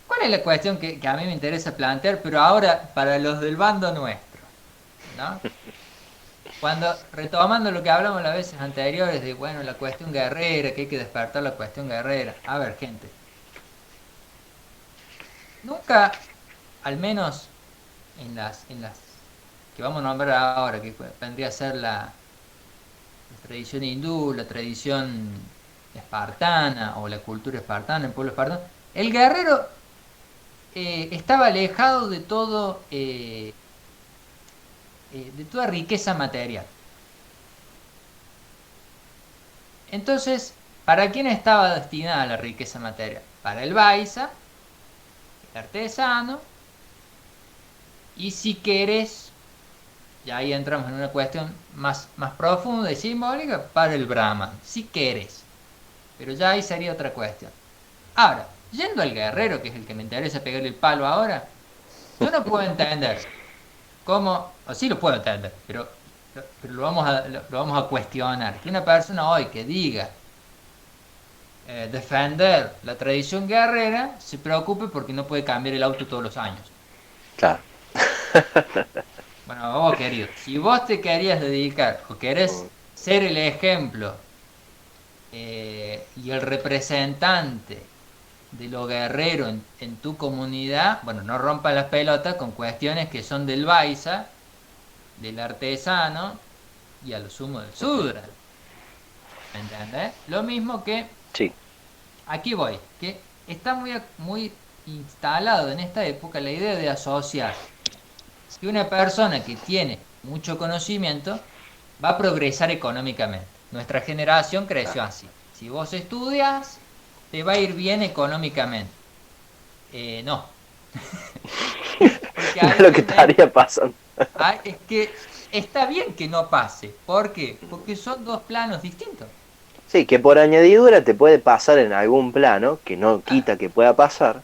¿Cuál es la cuestión que a mí me interesa plantear, pero ahora para los del bando nuestro, ¿no? Cuando, retomando lo que hablamos las veces anteriores de, bueno, la cuestión guerrera, que hay que despertar la cuestión guerrera. A ver, gente, nunca, al menos en las que vamos a nombrar ahora, que vendría a ser la tradición hindú, la tradición espartana o la cultura espartana, el pueblo espartano, el guerrero estaba alejado de toda riqueza material. Entonces, ¿para quién estaba destinada la riqueza material? Para el Baiza, el artesano, y si querés, ya ahí entramos en una cuestión más profunda y simbólica, para el Brahman, si querés. Pero ya ahí sería otra cuestión. Ahora, yendo al guerrero, que es el que me interesa pegarle el palo ahora, yo no puedo entender cómo, o sí lo puedo entender, pero lo vamos a cuestionar. Que una persona hoy que diga defender la tradición guerrera, se preocupe porque no puede cambiar el auto todos los años. Claro. Bueno, vos querido, si vos te querías dedicar o querés Mm. ser el ejemplo y el representante de lo guerrero en tu comunidad, bueno, no rompa las pelotas con cuestiones que son del Baiza, del artesano y a lo sumo del Sudra. ¿Me entendés? Lo mismo que Sí, aquí voy, que está muy instalado en esta época la idea de asociar que una persona que tiene mucho conocimiento va a progresar económicamente. Nuestra generación creció así. Si vos estudias, te va a ir bien económicamente. No, porque no es ahí lo que estaría pasando. es que está bien que no pase. ¿Por qué? Porque son dos planos distintos. Sí, que por añadidura te puede pasar en algún plano, que no Claro, quita que pueda pasar,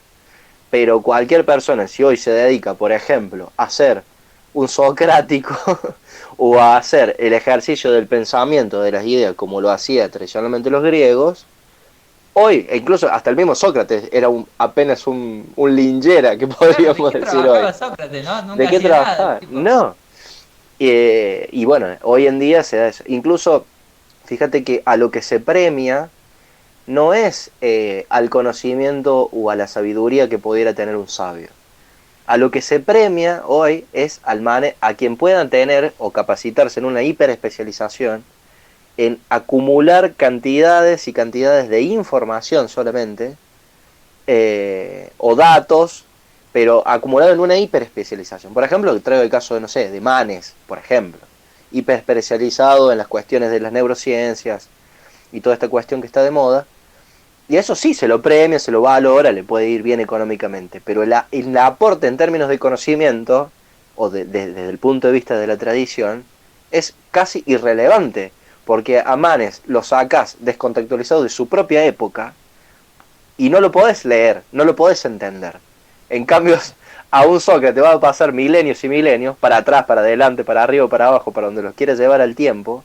pero cualquier persona, si hoy se dedica, por ejemplo, a ser un socrático o a hacer el ejercicio del pensamiento, de las ideas, como lo hacía tradicionalmente los griegos, hoy, e incluso hasta el mismo Sócrates era apenas un linchera, que claro, ¿de podríamos qué decir hoy. trabajaba Sócrates, no? ¿De Nunca qué hacía nada el trabajaba? tipo. No. Y bueno, hoy en día se da eso. Incluso, fíjate que a lo que se premia no es al conocimiento o a la sabiduría que pudiera tener un sabio. A lo que se premia hoy es a quien puedan tener o capacitarse en una hiperespecialización en acumular cantidades y cantidades de información solamente o datos, pero acumulado en una hiperespecialización. Por ejemplo, traigo el caso de, no sé, de Manes, por ejemplo, hiperespecializado en las cuestiones de las neurociencias y toda esta cuestión que está de moda. Y eso sí, se lo premia, se lo valora, le puede ir bien económicamente, pero el aporte en términos de conocimiento, o desde el punto de vista de la tradición, es casi irrelevante, porque a Manes lo sacas descontextualizado de su propia época y no lo podés leer, no lo podés entender. En cambio, a un Sócrates va a pasar milenios y milenios, para atrás, para adelante, para arriba, para abajo, para donde los quiere llevar al tiempo,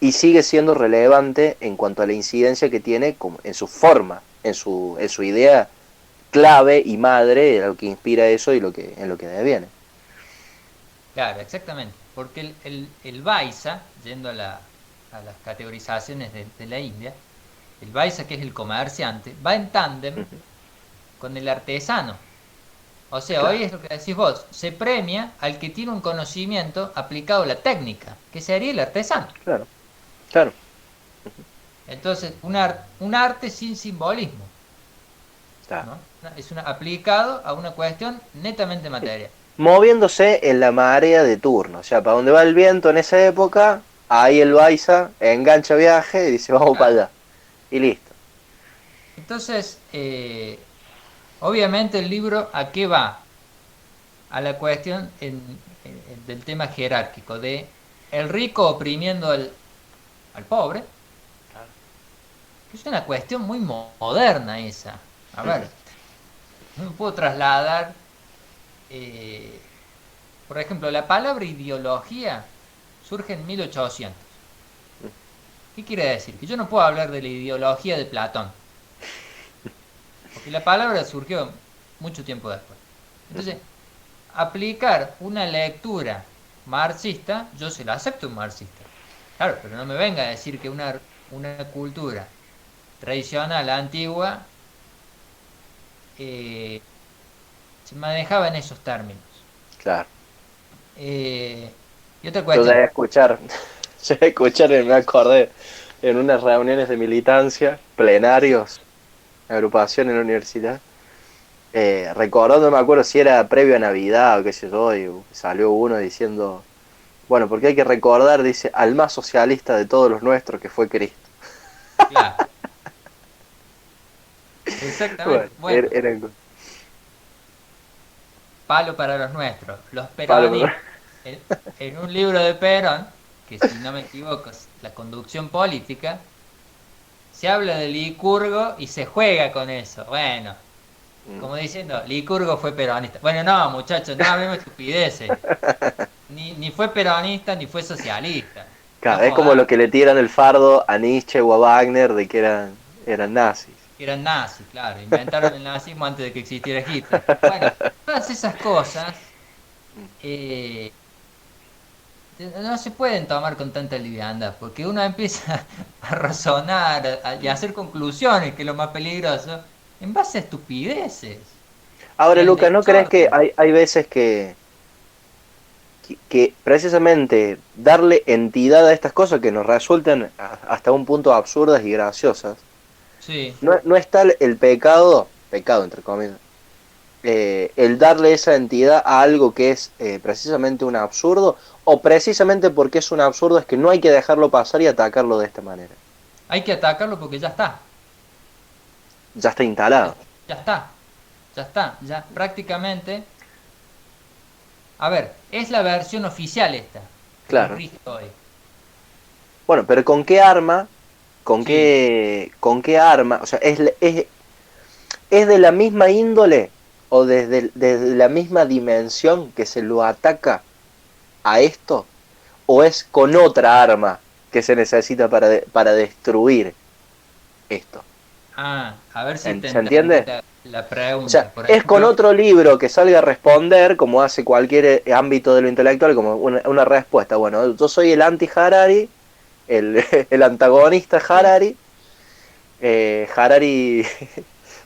y sigue siendo relevante en cuanto a la incidencia que tiene como en su forma, en su idea clave y madre, lo que inspira eso y en lo que deviene. Claro, exactamente. Porque el Vaisa, yendo a las categorizaciones de la India, el Vaisa, que es el comerciante, va en tándem Ujú. con el artesano. O sea, hoy Claro, es lo que decís vos, se premia al que tiene un conocimiento aplicado a la técnica, que sería el artesano. claro, claro. Entonces, un arte sin simbolismo, Claro. ¿no? Es aplicado a una cuestión netamente Sí. material. Moviéndose en la marea de turno, o sea, para donde va el viento en esa época, ahí el Baiza engancha viaje y dice vamos para Claro. allá. Y listo. Entonces, obviamente el libro, ¿a qué va? A la cuestión del tema jerárquico, de el rico oprimiendo al pobre, que es una cuestión muy moderna esa. A Ujú. ver, no me puedo trasladar, eh, por ejemplo, la palabra ideología surge en 1800. ¿Qué quiere decir? Que yo no puedo hablar de la ideología de Platón, porque la palabra surgió mucho tiempo después. Ujú. Entonces, aplicar una lectura marxista, yo se la acepto un marxista. Claro, pero no me venga a decir que una cultura tradicional, antigua, eh, se manejaba en esos términos. Claro. Eh, y otra Yo cuestión, debí escuchar, llegué a escuchar, me acordé, en unas reuniones de militancia, plenarios, agrupación en la universidad, recordando, no me acuerdo si era previo a Navidad o qué sé yo, y salió uno diciendo, bueno, porque hay que recordar, dice, al más socialista de todos los nuestros, que fue Cristo. claro, Bueno, exactamente. Bueno, era palo para los nuestros, los palo, peronistas. En, en un libro de Perón, que si no me equivoco es La conducción política, se habla de Licurgo y se juega con eso. Bueno, como diciendo, Licurgo fue peronista. Bueno, no, muchachos, no hablemos de estupideces. Ni fue peronista ni fue socialista. No claro, es como lo jodamos. que le tiran el fardo a Nietzsche o a Wagner de que eran nazis. Eran nazis, claro. Inventaron el nazismo antes de que existiera Hitler. Bueno, todas esas cosas eh, no se pueden tomar con tanta liviandad, porque uno empieza a razonar y a hacer conclusiones, que es lo más peligroso, en base a estupideces. Y Ahora, al Lucas, ¿no crees que desorden. hay veces que precisamente darle entidad a estas cosas que nos resultan hasta un punto absurdas y graciosas, Sí. no está el pecado entre comillas, el darle esa entidad a algo que es precisamente un absurdo, o precisamente porque es un absurdo es que no hay que dejarlo pasar y atacarlo de esta manera? Hay que atacarlo porque ya está. Ya está Ya, instalado. ya está. Ya está. Ya prácticamente. A ver, es la versión oficial esta, que nos Claro. rige hoy. Bueno, pero ¿con qué arma? Sí. Con qué arma? O sea, ¿es de la misma índole o desde la misma dimensión que se lo ataca a esto? ¿O es con otra arma que se necesita para destruir esto? Ah, a ver si te ¿Se entendí entiende? la O sea, pregunta. Por es con ejemplo, otro libro que salga a responder, como hace cualquier ámbito de lo intelectual, como una respuesta. Bueno, yo soy el anti-Harari, el antagonista sí. Harari, Harari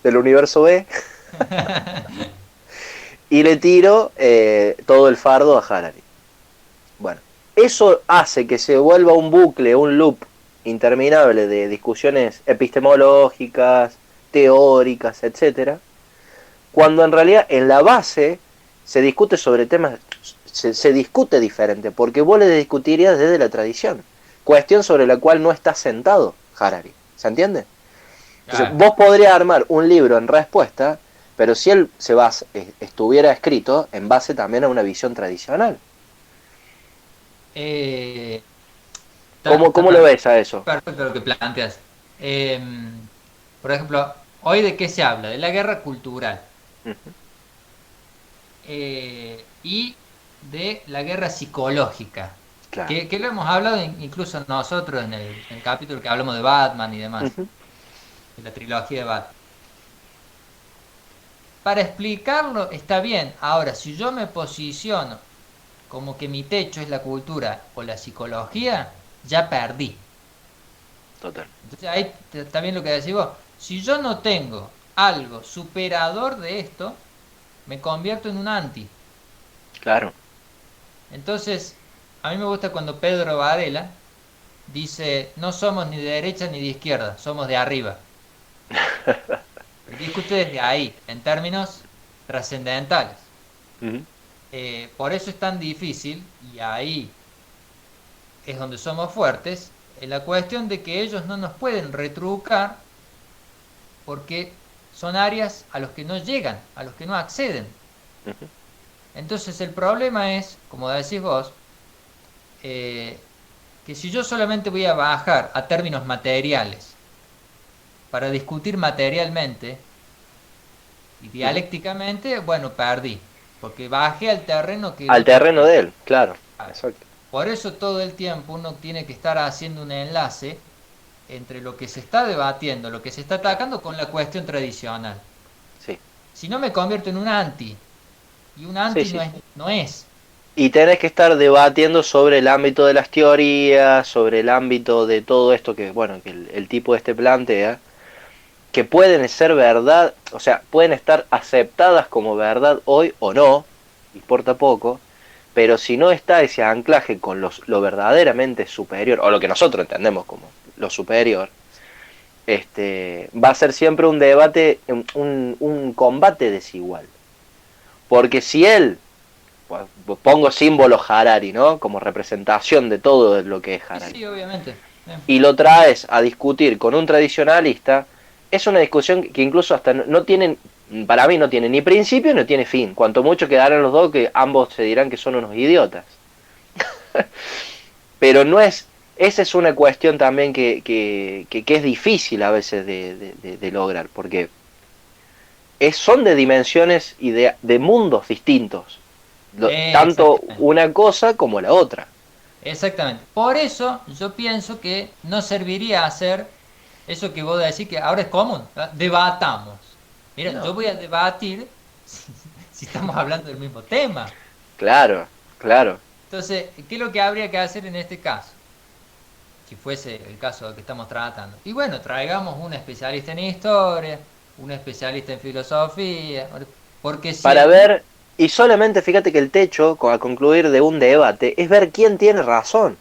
del universo B, y le tiro todo el fardo a Harari. Bueno, eso hace que se vuelva un bucle, un loop interminable de discusiones epistemológicas, teóricas, etcétera, cuando en realidad en la base se discute sobre temas, se discute diferente, porque vos le discutirías desde la tradición, cuestión sobre la cual no está sentado Harari, ¿se entiende? Entonces, Claro. vos podrías armar un libro en respuesta, pero si él estuviera escrito en base también a una visión tradicional. Eh, está ¿Cómo lo ves a eso? perfecto lo que planteas. Por ejemplo, hoy de qué se habla? De la guerra cultural Uh-huh. y de la guerra psicológica. Claro. Que lo hemos hablado incluso nosotros en el capítulo que hablamos de Batman y demás, Ujú. de la trilogía de Batman. Para explicarlo está bien. Ahora, si yo me posiciono como que mi techo es la cultura o la psicología, ya perdí. Total. Entonces ahí está bien lo que decís vos. Si yo no tengo algo superador de esto, me convierto en un anti. Claro. Entonces, a mí me gusta cuando Pedro Varela dice, no somos ni de derecha ni de izquierda, somos de arriba. Él discute desde ahí, en términos trascendentales. Ujú. Por eso es tan difícil, y ahí es donde somos fuertes, en la cuestión de que ellos no nos pueden retrucar porque son áreas a los que no llegan, a los que no acceden. Ujú. Entonces el problema es, como decís vos, eh, que si yo solamente voy a bajar a términos materiales para discutir materialmente y Ujú. dialécticamente, bueno, perdí, porque bajé al terreno que Al no terreno tocaba. de él, claro. Ah, Exacto. por eso todo el tiempo uno tiene que estar haciendo un enlace entre lo que se está debatiendo, lo que se está Claro. atacando con la cuestión tradicional. Sí. Si no me convierto en un anti, y un Sí, anti sí, sí. no es. Y tenés que estar debatiendo sobre el ámbito de las teorías, sobre el ámbito de todo esto que, bueno, que el tipo este plantea, que pueden ser verdad, o sea, pueden estar aceptadas como verdad hoy o no, importa poco, pero si no está ese anclaje con lo verdaderamente superior, o lo que nosotros entendemos como lo superior, va a ser siempre un debate, un combate desigual. Porque si él, pues, pongo símbolo Harari, ¿no? Como representación de todo lo que es Sí, Harari, sí, obviamente. y lo traes a discutir con un tradicionalista, es una discusión que incluso hasta no tienen, para mí no tiene ni principio ni tiene fin. Cuanto mucho quedarán los dos que ambos se dirán que son unos idiotas. Pero no es, esa es una cuestión también que es difícil a veces de lograr, porque son de dimensiones y de mundos distintos, tanto Exactamente. una cosa como la otra. Exactamente. Por eso yo pienso que no serviría hacer eso que vos decís que ahora es común. ¿Verdad? Debatamos. Mira, yo No, voy a debatir si estamos hablando del mismo tema. claro, claro. Entonces, ¿qué es lo que habría que hacer en este caso? Si fuese el caso que estamos tratando. Y bueno, traigamos un especialista en historia, un especialista en filosofía, porque si Para el... ver, y solamente fíjate que el techo, a concluir de un debate, es ver quién tiene razón.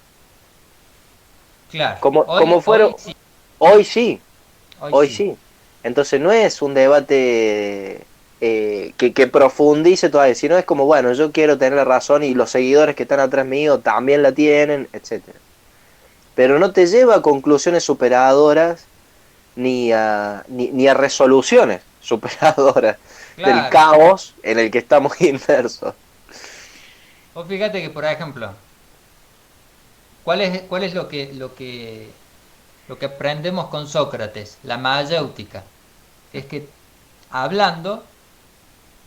Claro, Como fueron, hoy sí, hoy sí, hoy hoy sí. sí. Entonces no es un debate que profundice todavía, sino es como, bueno, yo quiero tener la razón y los seguidores que están atrás mío también la tienen, etcétera. Pero no te lleva a conclusiones superadoras ni a resoluciones superadoras del Claro. caos en el que estamos inmersos. Vos fíjate que, por ejemplo, cuál es lo que aprendemos con Sócrates? La mayéutica. Es que hablando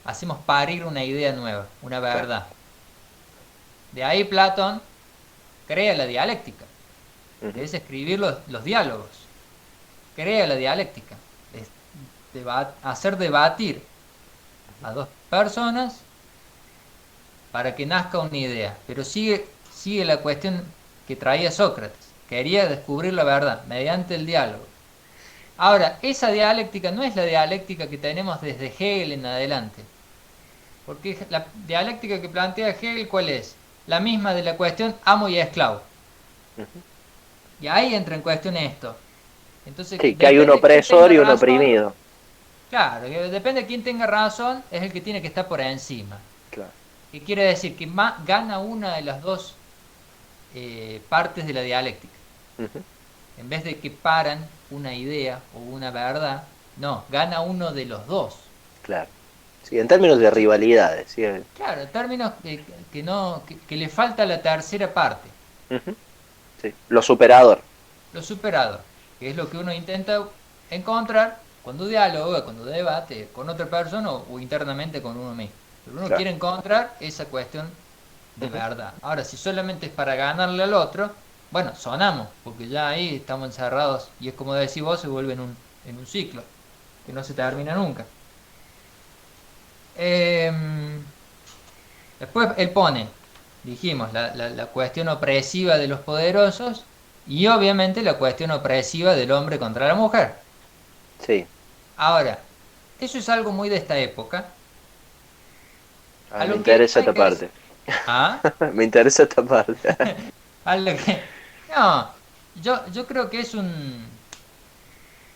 hacemos parir una idea nueva, una Claro. verdad. De ahí Platón crea la dialéctica, que Ujú. es escribir los diálogos. Crea la dialéctica. Es hacer debatir a dos personas para que nazca una idea. Pero sigue la cuestión que traía Sócrates. Quería descubrir la verdad mediante el diálogo. Ahora, esa dialéctica no es la dialéctica que tenemos desde Hegel en adelante. Porque la dialéctica que plantea Hegel, ¿cuál es? La misma de la cuestión amo y esclavo. Ujú. Y ahí entra en cuestión esto. Entonces, Sí, que hay un depende de quién opresor tenga y un razón. oprimido. Claro, que depende de quién tenga razón, es el que tiene que estar por encima. Claro. ¿Qué quiere decir? Que gana una de las dos partes de la dialéctica. Ujú. En vez de que paran una idea o una verdad, no, gana uno de los dos. Claro. Sí, en términos de Entonces, rivalidades. ¿Sí? claro, términos que no, que le falta la tercera parte, Ujú. Sí. Lo superador. lo superado, que es lo que uno intenta encontrar cuando dialoga, cuando debate con otra persona o internamente con uno mismo. Pero uno Claro. quiere encontrar esa cuestión de verdad. Ahora, si solamente es para ganarle al otro, bueno, sonamos, porque ya ahí estamos encerrados y es como decís vos, se vuelve en un ciclo que no se termina nunca. Em, Después él pone, dijimos, la cuestión opresiva de los poderosos y obviamente la cuestión opresiva del hombre contra la mujer. Sí, Ahora, eso es algo muy de esta época, a me lo que interesa hay esta que decir. parte. ¿Ah? Me interesa esta parte. A lo que... No, yo creo que es un...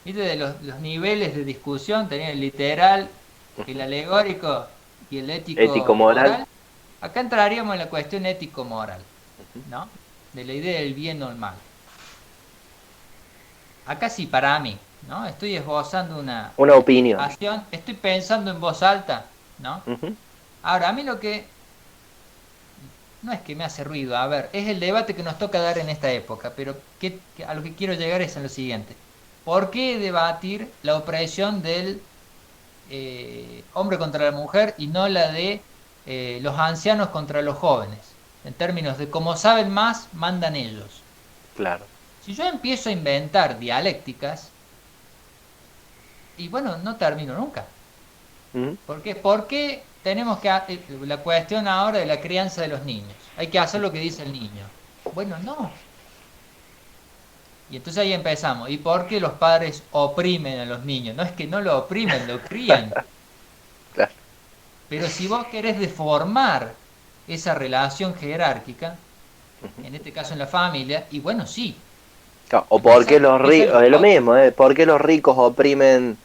¿Viste? De los niveles de discusión, tenía el literal, el alegórico y el Ético, ético moral. moral. Acá entraríamos en la cuestión ético-moral, ¿no? De la idea del bien o el mal. Acá sí, para mí, ¿no? Estoy esbozando una Una opinión. explicación, estoy pensando en voz alta, ¿no? Ujú. Ahora, a mí lo que no es que me hace ruido, a ver, es el debate que nos toca dar en esta época, pero a lo que quiero llegar es en lo siguiente. ¿Por qué debatir la opresión del hombre contra la mujer y no la de los ancianos contra los jóvenes? En términos de como saben más, mandan ellos. Claro. Si yo empiezo a inventar dialécticas, y bueno, no termino nunca. Ujú. ¿Por qué? Porque tenemos que la cuestión ahora de la crianza de los niños. Hay que hacer lo que dice el niño. Bueno, no. Y entonces ahí empezamos. ¿Y por qué los padres oprimen a los niños? No es que no lo oprimen, lo crían. Claro. Pero si vos querés deformar esa relación jerárquica, en este caso en la familia, y bueno, sí, Claro, o por empieza, qué los empieza ricos, lo es lo otro. mismo, ¿por qué los ricos oprimen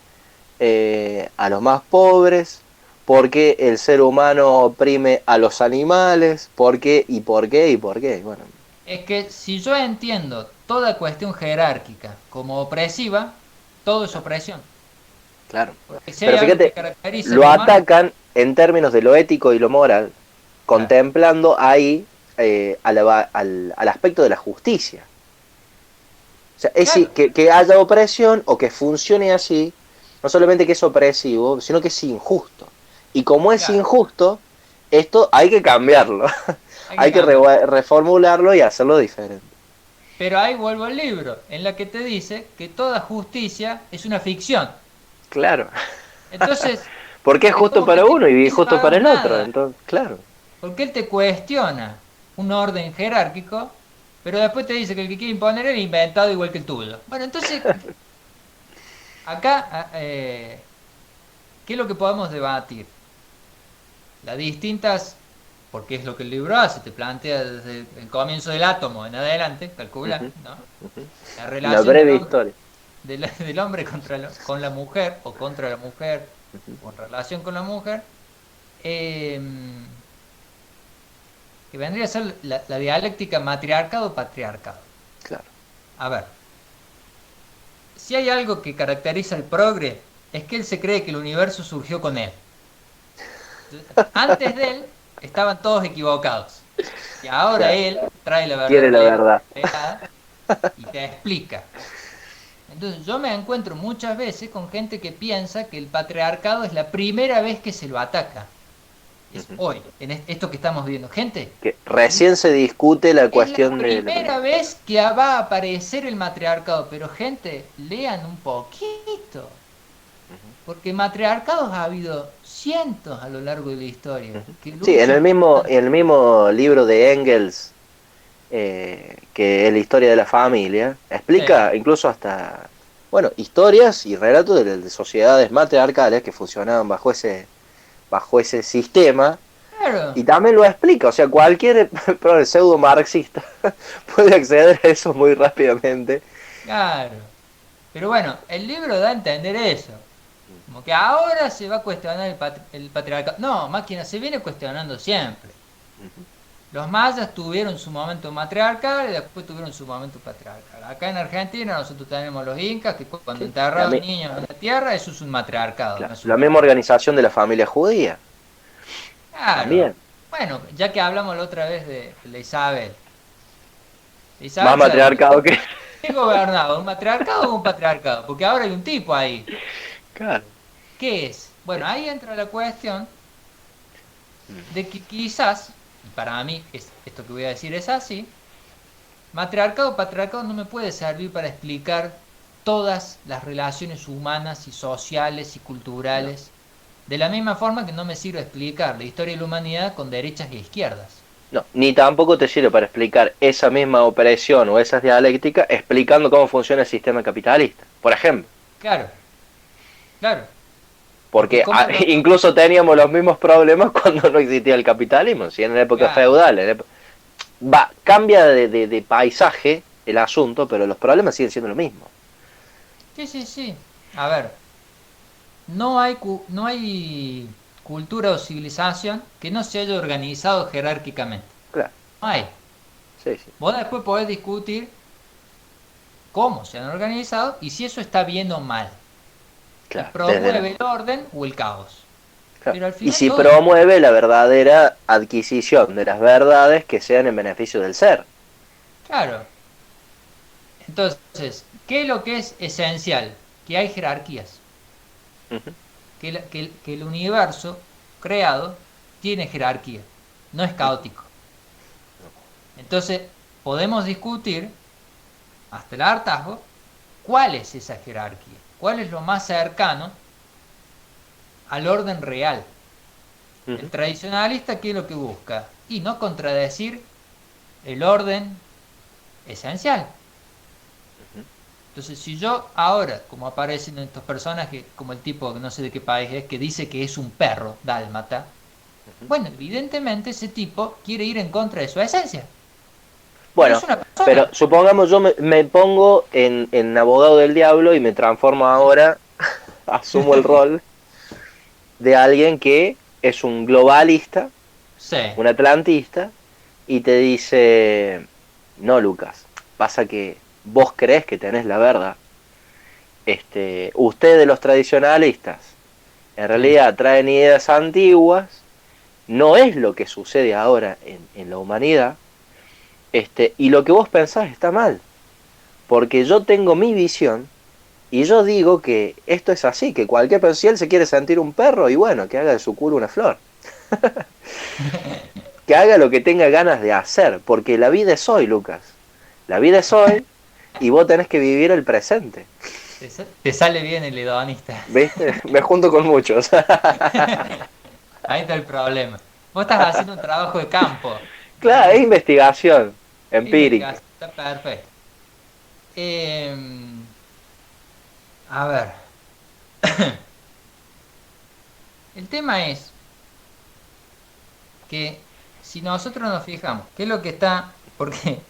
a los más pobres? ¿Por qué el ser humano oprime a los animales? ¿Por qué? ¿Y por qué? ¿Y por qué? Bueno, Es que si yo entiendo toda cuestión jerárquica como opresiva, todo es opresión. claro. Porque si hay Pero algo que fíjate, caracteriza a lo los humanos, atacan en términos de lo ético y lo moral, claro, contemplando ahí al aspecto de la justicia. O sea, claro, que haya opresión o que funcione así, no solamente que es opresivo, sino que es injusto. Y como es claro, injusto, esto hay que cambiarlo, hay que hay que cambiar. reformularlo y hacerlo diferente. Pero ahí vuelvo al libro, en la que te dice que toda justicia es una ficción. Claro. Entonces, Porque es es justo como que para te uno y dice no injusto para hagamos el otro, nada. entonces, claro. Porque él te cuestiona un orden jerárquico, pero después te dice que el que quiere imponer es inventado igual que el tuyo. Bueno, entonces, acá, ¿qué es lo que podemos debatir? Las distintas, porque es lo que el libro hace, te plantea desde el comienzo del átomo en adelante, calcula, Ujú, ¿no? ujú. La Una relación del breve hombre, historia. del hombre con la mujer, o contra la mujer, Ujú. o en relación con la mujer, eh, que vendría a ser la dialéctica matriarcado-patriarcado. Claro. A ver, si hay algo que caracteriza al progre, es que él se cree que el universo surgió con él. Antes de él estaban todos equivocados. Y ahora Claro. él trae la verdad Quiere la verdad. revelada y te explica. Entonces yo me encuentro muchas veces con gente que piensa que el patriarcado es la primera vez que se lo ataca. Es Ujú. hoy, en esto que estamos viendo. Gente, Que recién se discute la es la cuestión de la... primera vez que va a aparecer el matriarcado. Pero gente, lean un poquito. Porque matriarcados ha habido cientos a lo largo de la historia. Que Sí, luchan contra... en el mismo libro de Engels, que es la historia de la familia, Sí, explica incluso hasta, bueno, historias y relatos de sociedades matriarcales que funcionaban bajo ese sistema, claro, y también lo explica, o sea, cualquier pseudo marxista puede acceder a eso muy rápidamente. claro. Pero bueno, el libro da a entender eso. Como que ahora se va a cuestionar el patriarcado. No, máquina, se viene cuestionando siempre. Los mayas tuvieron su momento matriarcal y después tuvieron su momento patriarcal. Acá en Argentina nosotros tenemos los incas que cuando Sí, la, enterraban niños en la tierra, eso es un matriarcado, no es un la misma patriarcado. organización de la familia judía, Claro. también, Bueno, ya que hablamos la otra vez de Isabel. más Isabel se matriarcado que... ¿qué gobernaba? ¿Un matriarcado o un patriarcado? Porque ahora hay un tipo ahí. Claro. ¿Qué es? Bueno, ahí entra la cuestión de que quizás y para mí esto que voy a decir es así, matriarcado o patriarcado no me puede servir para explicar todas las relaciones humanas y sociales y No. culturales, de la misma forma que no me sirve explicar la historia de la humanidad con derechas e izquierdas. No, ni tampoco te sirve para explicar esa misma operación o esas dialécticas explicando cómo funciona el sistema capitalista, por ejemplo. Claro, claro, porque Porque como lo... incluso teníamos los mismos problemas cuando no existía el capitalismo, si en la época Claro, feudal. Cambia de paisaje el asunto, pero los problemas siguen siendo lo mismo. sí, sí, sí. A ver, no hay cultura o civilización que no se haya organizado jerárquicamente. Claro, No hay. sí, sí, Vos después podés discutir cómo se han organizado y si eso está bien o mal. Y claro, promueve el orden o el caos. claro. Pero al Y final si todo es... promueve la verdadera adquisición de las verdades que sean en beneficio del ser. Claro. Entonces, ¿qué es lo que es esencial? Que hay jerarquías. Ujú. Que el universo creado tiene jerarquía. No es caótico. Entonces, podemos discutir hasta el hartazgo cuál es esa jerarquía. ¿Cuál es lo más cercano al orden real? El Ujú. tradicionalista, ¿qué es lo que busca? Y no contradecir el orden esencial. Entonces, si yo ahora, como aparecen estos personajes, como el tipo que no sé de qué país es, que dice que es un perro dálmata, bueno, evidentemente ese tipo quiere ir en contra de su esencia, pero es Bueno, una pero persona. supongamos yo me pongo en abogado del diablo y me transformo ahora, asumo el rol de alguien que es un globalista, Sí, un atlantista, y te dice, no, Lucas, pasa que vos crees que tenés la verdad. Ustedes los tradicionalistas, en sí, realidad traen ideas antiguas, no es lo que sucede ahora en la humanidad, y lo que vos pensás está mal, porque yo tengo mi visión y yo digo que esto es así, que cualquier persona, si él se quiere sentir un perro, y bueno, que haga de su culo una flor, que haga lo que tenga ganas de hacer, porque la vida es hoy, Lucas, la vida es hoy y vos tenés que vivir el presente, te sale bien el hedonista. ¿viste? Me junto con muchos. Ahí está el problema. Vos estás haciendo un trabajo de campo, Claro, es ¿entendés? investigación empírica. Investigación, está perfecto. A ver, el tema es que si nosotros nos fijamos, ¿qué es lo que está? Porque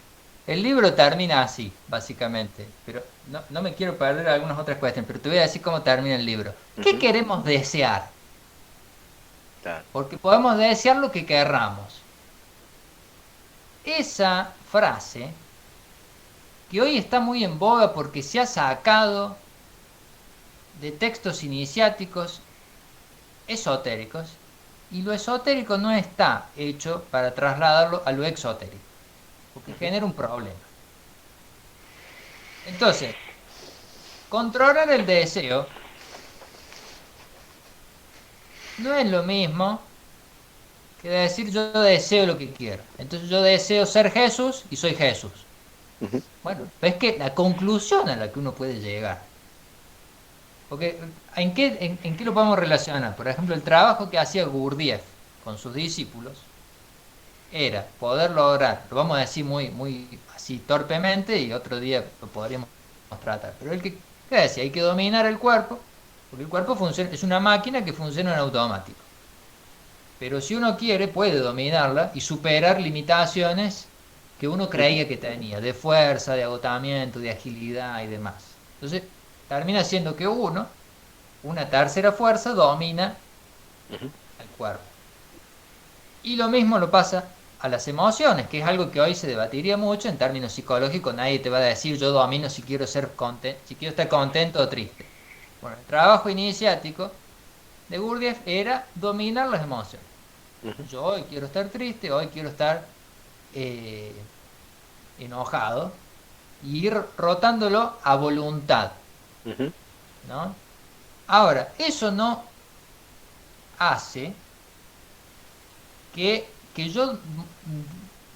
el libro termina así, básicamente, pero no me quiero perder algunas otras cuestiones, pero te voy a decir cómo termina el libro. ¿Qué Ujú. queremos desear? Claro. Porque podemos desear lo que querramos. Esa frase, que hoy está muy en boga porque se ha sacado de textos iniciáticos esotéricos, y lo esotérico no está hecho para trasladarlo a lo exotérico, porque Ujú. genera un problema. Entonces, controlar el deseo no es lo mismo que decir yo deseo lo que quiero. Entonces yo deseo ser Jesús y soy Jesús. Ujú. Bueno, es que la conclusión a la que uno puede llegar. Porque ¿en qué lo podemos relacionar? Por ejemplo, el trabajo que hacía Gurdjieff con sus discípulos era poder lograr, lo vamos a decir muy, muy así torpemente y otro día lo podríamos tratar, pero ¿qué decía? Hay que dominar el cuerpo, porque el cuerpo funciona, es una máquina que funciona en automático. Pero si uno quiere, puede dominarla y superar limitaciones que uno Ujú. creía que tenía, de fuerza, de agotamiento, de agilidad y demás. Entonces, termina siendo que una tercera fuerza, domina Ujú. al cuerpo. Y lo mismo lo pasa a las emociones, que es algo que hoy se debatiría mucho en términos psicológicos. Nadie te va a decir yo domino si quiero si quiero estar contento o triste. Bueno, el trabajo iniciático de Gurdjieff era dominar las emociones. Ujú. Yo hoy quiero estar triste, hoy quiero estar eh, enojado, y ir rotándolo a voluntad, Ujú. ¿no? Ahora, eso no hace que que yo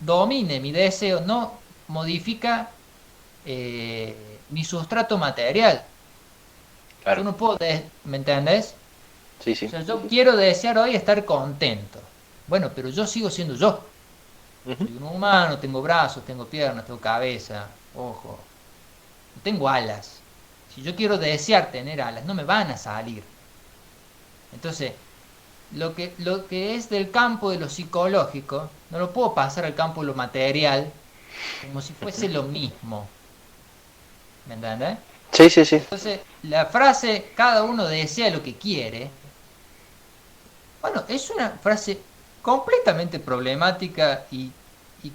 domine mi deseo no modifica mi sustrato material. Yo Claro. no puedo, ¿me entendés? Sí, O sí. sea, yo quiero desear hoy estar contento. Bueno, pero yo sigo siendo yo. Ujú. Soy un humano, tengo brazos, tengo piernas, tengo cabeza, ojo, no tengo alas. Si yo quiero desear tener alas, no me van a salir. Entonces, lo que es del campo de lo psicológico, no lo puedo pasar al campo de lo material como si fuese lo mismo. ¿Me entiendes? Sí, sí, sí. Entonces, la frase cada uno desea lo que quiere, bueno, es una frase completamente problemática y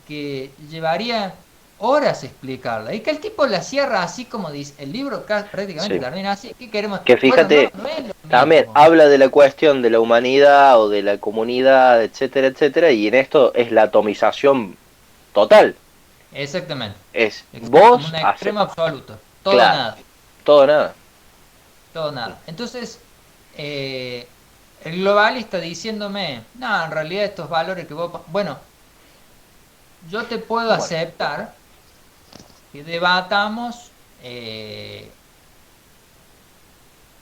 que llevaría horas explicarla. Y que el tipo la cierra así como dice, el libro prácticamente Sí. termina así. ¿Qué queremos? Que Bueno, no, fíjate, no es lo también mismo. habla de la cuestión de la humanidad o de la comunidad, etcétera, etcétera, y en esto es la atomización total. Exactamente. Es Como vos un hace, extremo absoluto. Todo o claro, nada. todo nada. Todo o nada. Entonces, eh, el globalista diciéndome, no, en realidad estos valores que vos... Bueno, yo te puedo Bueno. aceptar que debatamos,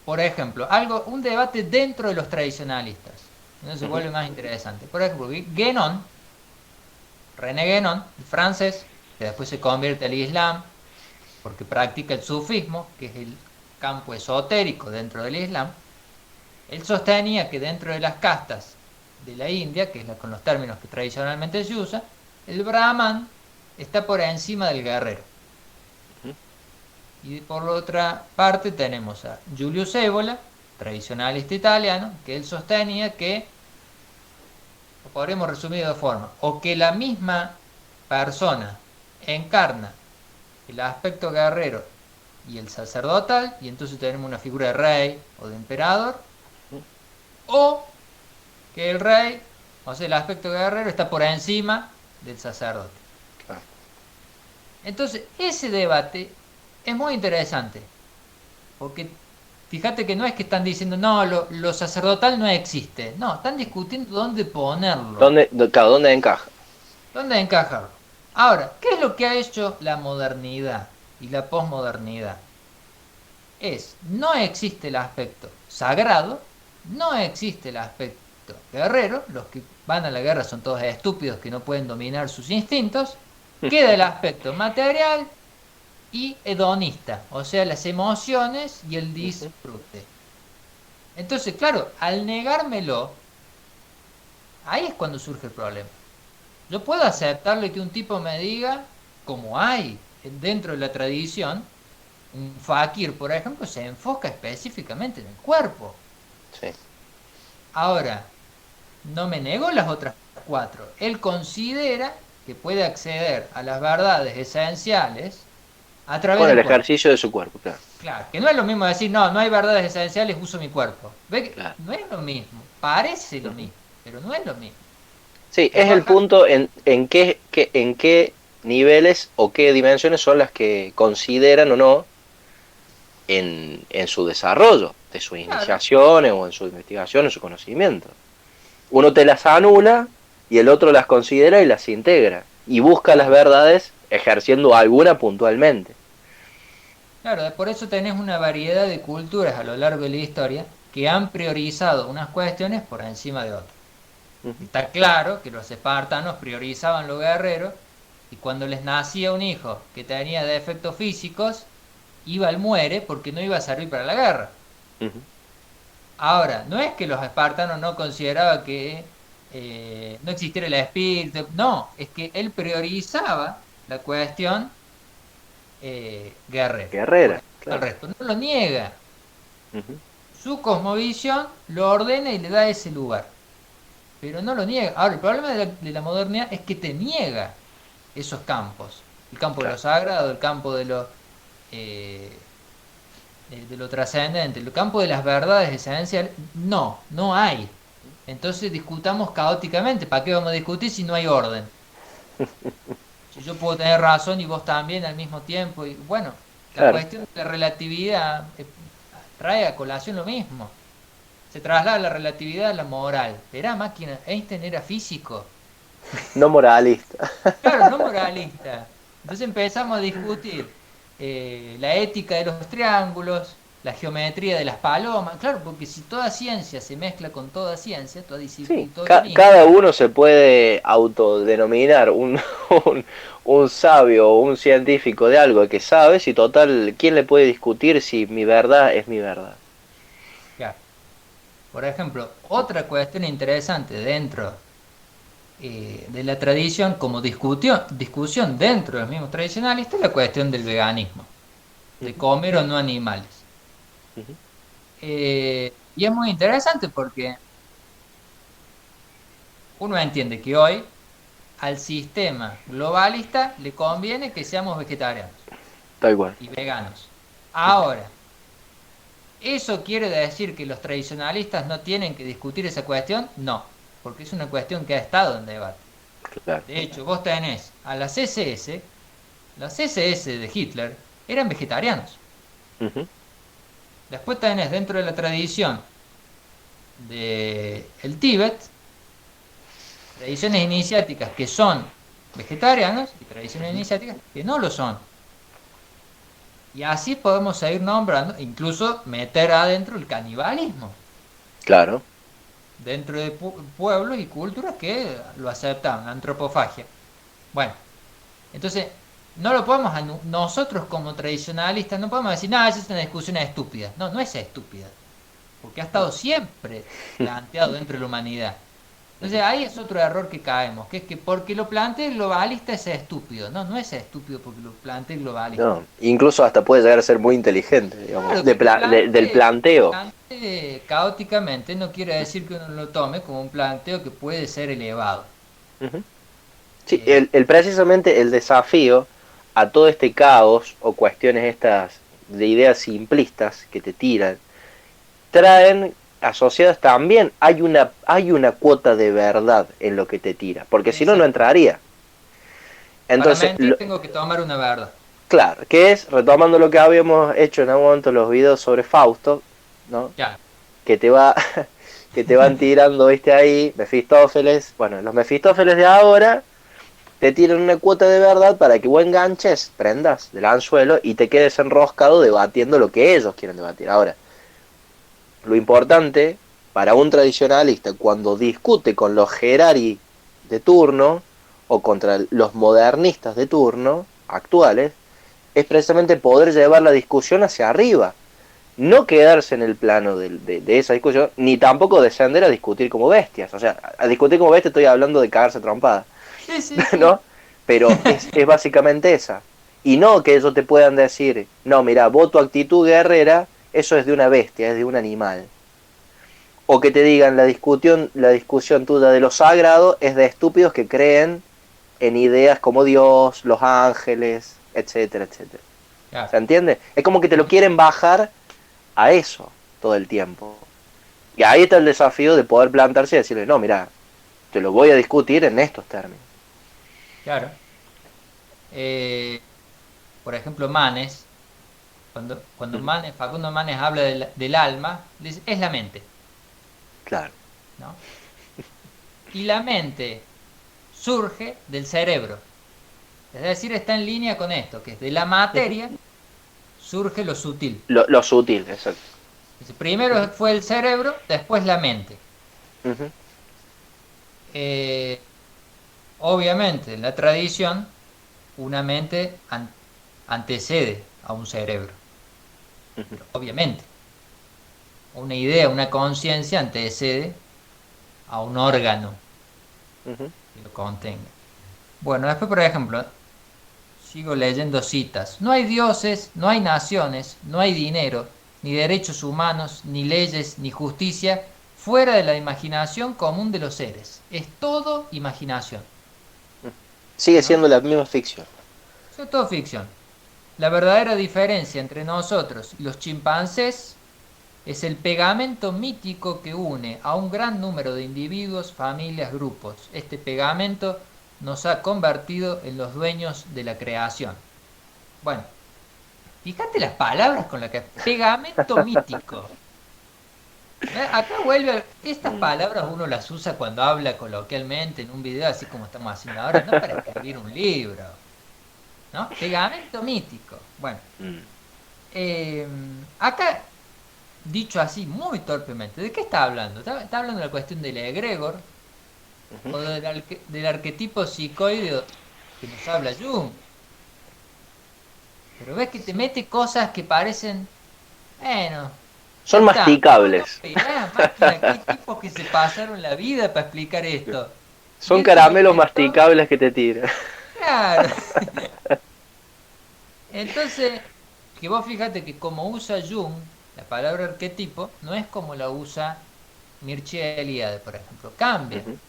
por ejemplo, un debate dentro de los tradicionalistas. Entonces se Ujú. vuelve más interesante. Por ejemplo, Guénon, René Guénon, el francés, que después se convierte al Islam porque practica el sufismo, que es el campo esotérico dentro del Islam. Él sostenía que dentro de las castas de la India, que es con los términos que tradicionalmente se usa, el Brahman está por encima del guerrero. Ujú. Y por otra parte tenemos a Julius Evola, tradicionalista italiano, que él sostenía que, lo podríamos resumir de dos formas, o que la misma persona encarna el aspecto guerrero y el sacerdotal, y entonces tenemos una figura de rey o de emperador, o que el rey, o sea, el aspecto guerrero está por encima del sacerdote. Claro. Entonces, ese debate es muy interesante, porque fíjate que no es que están diciendo, no, lo sacerdotal no existe. No, están discutiendo dónde ponerlo, Claro, dónde encaja? dónde encajarlo. Ahora, ¿qué es lo que ha hecho la modernidad y la posmodernidad? No existe el aspecto sagrado, no existe el aspecto guerrero, los que van a la guerra son todos estúpidos que no pueden dominar sus instintos, queda el aspecto material y hedonista, o sea, las emociones y el Ujú. disfrute. Entonces, claro, al negármelo, ahí es cuando surge el problema. Yo puedo aceptarle que un tipo me diga, como hay dentro de la tradición, un fakir, por ejemplo, se enfoca específicamente en el cuerpo. Sí. Ahora, no me negó las otras cuatro. Él considera que puede acceder a las verdades esenciales a través Con el del cuerpo. ejercicio de su cuerpo, claro. Claro, que no es lo mismo decir, no, no hay verdades esenciales, uso mi cuerpo. ¿Ve que Claro. no es lo mismo? Parece lo Ujú. mismo, pero no es lo mismo. Sí, es Después el acá, punto en qué niveles o qué dimensiones son las que consideran o no en su desarrollo, de sus claro, iniciaciones o en su investigación, en su conocimiento. Uno te las anula y el otro las considera y las integra. Y busca las claro, verdades ejerciendo alguna puntualmente. claro, por eso tenés una variedad de culturas a lo largo de la historia que han priorizado unas cuestiones por encima de otras. Ujú. Está claro que los espartanos priorizaban lo guerrero y cuando les nacía un hijo que tenía defectos físicos, iba al muere porque no iba a servir para la guerra. Ujú. Ahora, no es que los espartanos no consideraban que no existiera el espíritu, no, es que él priorizaba la cuestión guerrera por Guerrera, encima del claro. resto. No lo niega, Ujú. su cosmovisión lo ordena y le da ese lugar, pero no lo niega. Ahora, el problema de la modernidad es que te niega esos campos, el campo de lo Claro. sagrado, el campo eh, de lo trascendente, el campo de las verdades esenciales, no, no hay. Entonces discutamos caóticamente. ¿Para qué vamos a discutir si no hay orden? Si yo puedo tener razón y vos también al mismo tiempo. Y bueno, la Claro. cuestión de la relatividad trae a colación lo mismo. Se traslada la relatividad a la moral. Era máquina, Einstein era físico. No moralista. Claro, no moralista. Entonces empezamos a discutir la ética de los triángulos, la geometría de las palomas. Claro, porque si toda ciencia se mezcla con toda ciencia, toda Sí, disciplina, todo lo mismo. cada uno se puede autodenominar un, un sabio o un científico de algo que sabe, si total, ¿quién le puede discutir si mi verdad es mi verdad? Claro. Por ejemplo, otra cuestión interesante dentro de la tradición, como discusión dentro de los mismos tradicionalistas, es la cuestión del veganismo, de Ujú, comer o no animales. ujú. Y es muy interesante porque uno entiende que hoy al sistema globalista le conviene que seamos vegetarianos Tal cual. y veganos. Ahora, ¿eso quiere decir que los tradicionalistas no tienen que discutir esa cuestión? No, porque es una cuestión que ha estado en debate. Claro. De hecho, vos tenés a las SS de Hitler eran vegetarianos. Ujú. Después tenés dentro de la tradición del Tíbet tradiciones iniciáticas que son vegetarianos y tradiciones iniciáticas que no lo son. Y así podemos seguir nombrando, incluso meter adentro el canibalismo, Claro. dentro de pueblos y culturas que lo aceptan, la antropofagia. Bueno, entonces, no lo podemos, nosotros como tradicionalistas, no podemos decir, no, esa es una discusión estúpida. No, no es estúpida, porque ha estado siempre planteado dentro de la humanidad. Entonces ahí es otro error que caemos, que es que porque lo plantee el globalista es estúpido. No, no es estúpido porque lo plantee el globalista. No, incluso hasta puede llegar a ser muy inteligente, digamos, Claro, que lo del planteo. plantee caóticamente no quiere decir que uno lo tome como un planteo que puede ser elevado. Ujú. Sí, Eh, precisamente el desafío a todo este caos o cuestiones estas de ideas simplistas que te tiran, traen asociadas también, hay una cuota de verdad en lo que te tira, porque si no, no exacto. entraría. Para Entonces, mentir tengo que tomar una verdad. claro, que es, retomando lo que habíamos hecho en algún momento los videos sobre Fausto, ¿no? Ya. Que te va, que te van tirando, viste ahí, Mefistófeles, bueno, los Mefistófeles de ahora te tiran una cuota de verdad para que vos enganches, prendas del anzuelo y te quedes enroscado debatiendo lo que ellos quieren debatir. Ahora, lo importante para un tradicionalista cuando discute con los Gerari de turno o contra los modernistas de turno actuales es precisamente poder llevar la discusión hacia arriba, no quedarse en el plano de esa discusión, ni tampoco descender a discutir como bestias. O sea, a discutir como bestias estoy hablando de cagarse trompada, Sí, sí, sí. ¿no? Pero es básicamente esa. Y no que ellos te puedan decir, no, mira, vos tu actitud guerrera, eso es de una bestia, es de un animal. O que te digan, la discusión tuya de lo sagrado es de estúpidos que creen en ideas como Dios, los ángeles, etcétera, etcétera. Ya. ¿Se entiende? Es como que te lo quieren bajar a eso todo el tiempo. Y ahí está el desafío de poder plantarse y decirle, no, mira, te lo voy a discutir en estos términos. Claro. Eh, por ejemplo, Manes, cuando Ujú. Manes, Facundo Manes habla del alma, dice, es la mente, Claro. ¿no? Y la mente surge del cerebro. Es decir, está en línea con esto, que es de la Ujú. materia surge lo sutil. Lo sutil, exacto. Dice, primero Ujú. fue el cerebro, después la mente. Ujú. Eh, obviamente, en la tradición, una mente antecede a un cerebro, Ujú. pero obviamente. Una idea, una conciencia antecede a un órgano Ujú. que lo contenga. Bueno, después, por ejemplo, sigo leyendo citas. No hay dioses, no hay naciones, no hay dinero, ni derechos humanos, ni leyes, ni justicia, fuera de la imaginación común de los seres. Es todo imaginación, Sigue ¿no? siendo la misma ficción. Eso es todo ficción. La verdadera diferencia entre nosotros y los chimpancés es el pegamento mítico que une a un gran número de individuos, familias, grupos. Este pegamento nos ha convertido en los dueños de la creación. Bueno, fíjate las palabras con las que... Pegamento mítico. Acá vuelve, estas palabras uno las usa cuando habla coloquialmente en un video, así como estamos haciendo ahora, no para escribir un libro, ¿no? Pegamento mítico. Bueno, Mm. eh, acá, dicho así muy torpemente, ¿de qué está hablando? Está hablando de la cuestión del egregor Ujú. o del arquetipo psicoide que nos habla Jung. Pero ves que te mete cosas que parecen, bueno, ya Son está. No, no, masticables. máquina, qué tipos que se pasaron la vida para explicar esto. Y Son esto me caramelos inventó, masticables que te tiran. claro. Entonces, que vos fíjate que como usa Jung, la palabra arquetipo, no es como la usa Mircea Eliade, por ejemplo. Cambia. Ujú.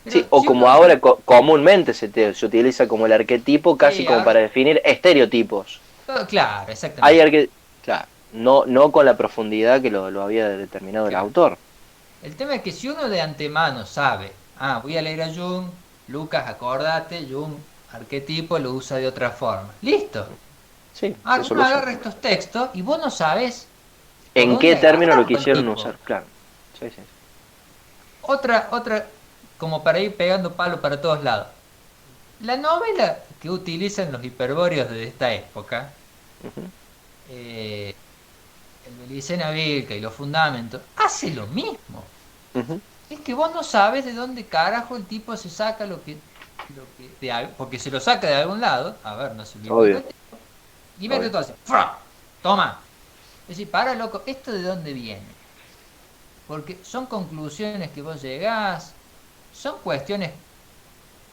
Sí, Pero o si como uno... ahora comúnmente se utiliza como el arquetipo, casi Sí, como para ahora... definir estereotipos. Claro, Hay exactamente. arque claro, no con la profundidad que lo había determinado el Claro. autor. El tema es que si uno de antemano sabe, voy a leer a Jung, Lucas, acordate, Jung, arquetipo, lo usa de otra forma. Listo. Sí, se Ahora uno soluciona. agarra estos textos y vos no sabes por ¿En dónde qué término lo agarrarlo al quisieron tipo. usar? Claro. Sí, sí. Otra, como para ir pegando palo para todos lados. La novela que utilizan los hiperbóreos de esta época, Ujú, eh, el Belicena Vilca y los Fundamentos, hace lo mismo. ujú. Es que vos no sabes de dónde carajo el tipo se saca porque se lo saca de algún lado, a ver, no se lo inventó Obvio, el tipo, y mete obvio. todo así, ¡fra! Toma. Es decir, para loco, ¿esto de dónde viene? Porque son conclusiones que vos llegás, son cuestiones,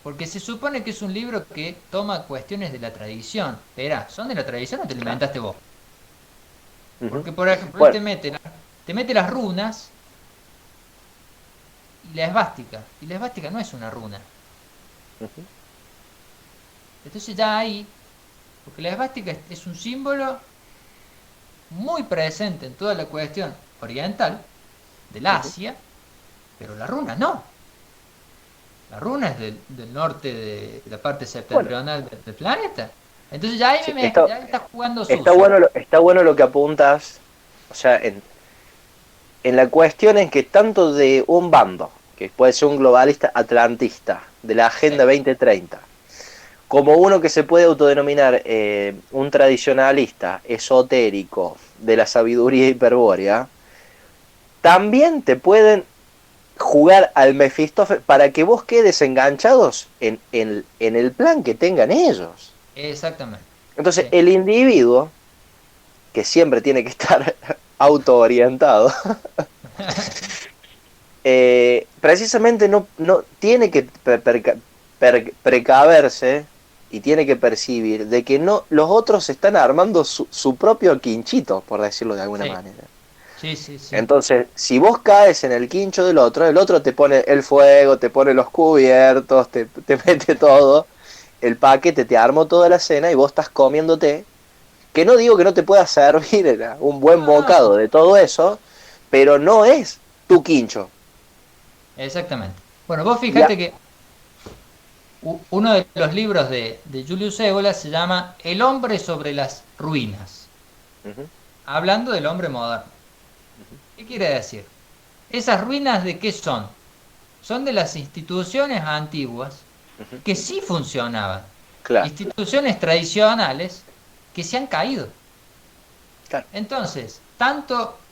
porque se supone que es un libro que toma cuestiones de la tradición. Espera, ¿son de la tradición o te lo Claro. inventaste vos? Ujú. Porque, por ejemplo, él Bueno, te mete las runas y la esvástica. Y la esvástica no es una runa. ujú. Entonces ya ahí, porque la esvástica es un símbolo muy presente en toda la cuestión oriental del Ujú. Asia, pero la runa no. La runa es del norte de la parte Bueno, septentrional del planeta. Entonces ya ahí sí, ya está jugando está sucio. bueno, está bueno lo que apuntas, o sea, en la cuestión en que tanto de un bando, que puede ser un globalista atlantista, de la Sí, Agenda 2030, como uno que se puede autodenominar un tradicionalista esotérico de la sabiduría hiperbórea, también te pueden jugar al Mephistófeles para que vos quedes enganchados en el plan que tengan ellos. exactamente. Entonces, Sí. el individuo, que siempre tiene que estar autoorientado, precisamente no tiene que precaverse y tiene que percibir de que no los otros están armando su propio quinchito, por decirlo de alguna Sí, manera. sí, sí, sí. Entonces, si vos caes en el quincho del otro, el otro te pone el fuego, te pone los cubiertos, te mete todo, el paquete, te armó toda la cena y vos estás comiéndote, que no digo que no te pueda servir un buen No, bocado no, de todo eso, pero no es tu quincho. exactamente. Bueno, vos Ya. fíjate que uno de los libros de Julius Evola se llama El hombre sobre las ruinas, Ujú, hablando del hombre moderno. ujú, ¿Qué quiere decir? ¿Esas ruinas de qué son? Son de las instituciones antiguas ujú. que sí funcionaban. Claro, Instituciones tradicionales que se han caído. claro. Entonces, tanto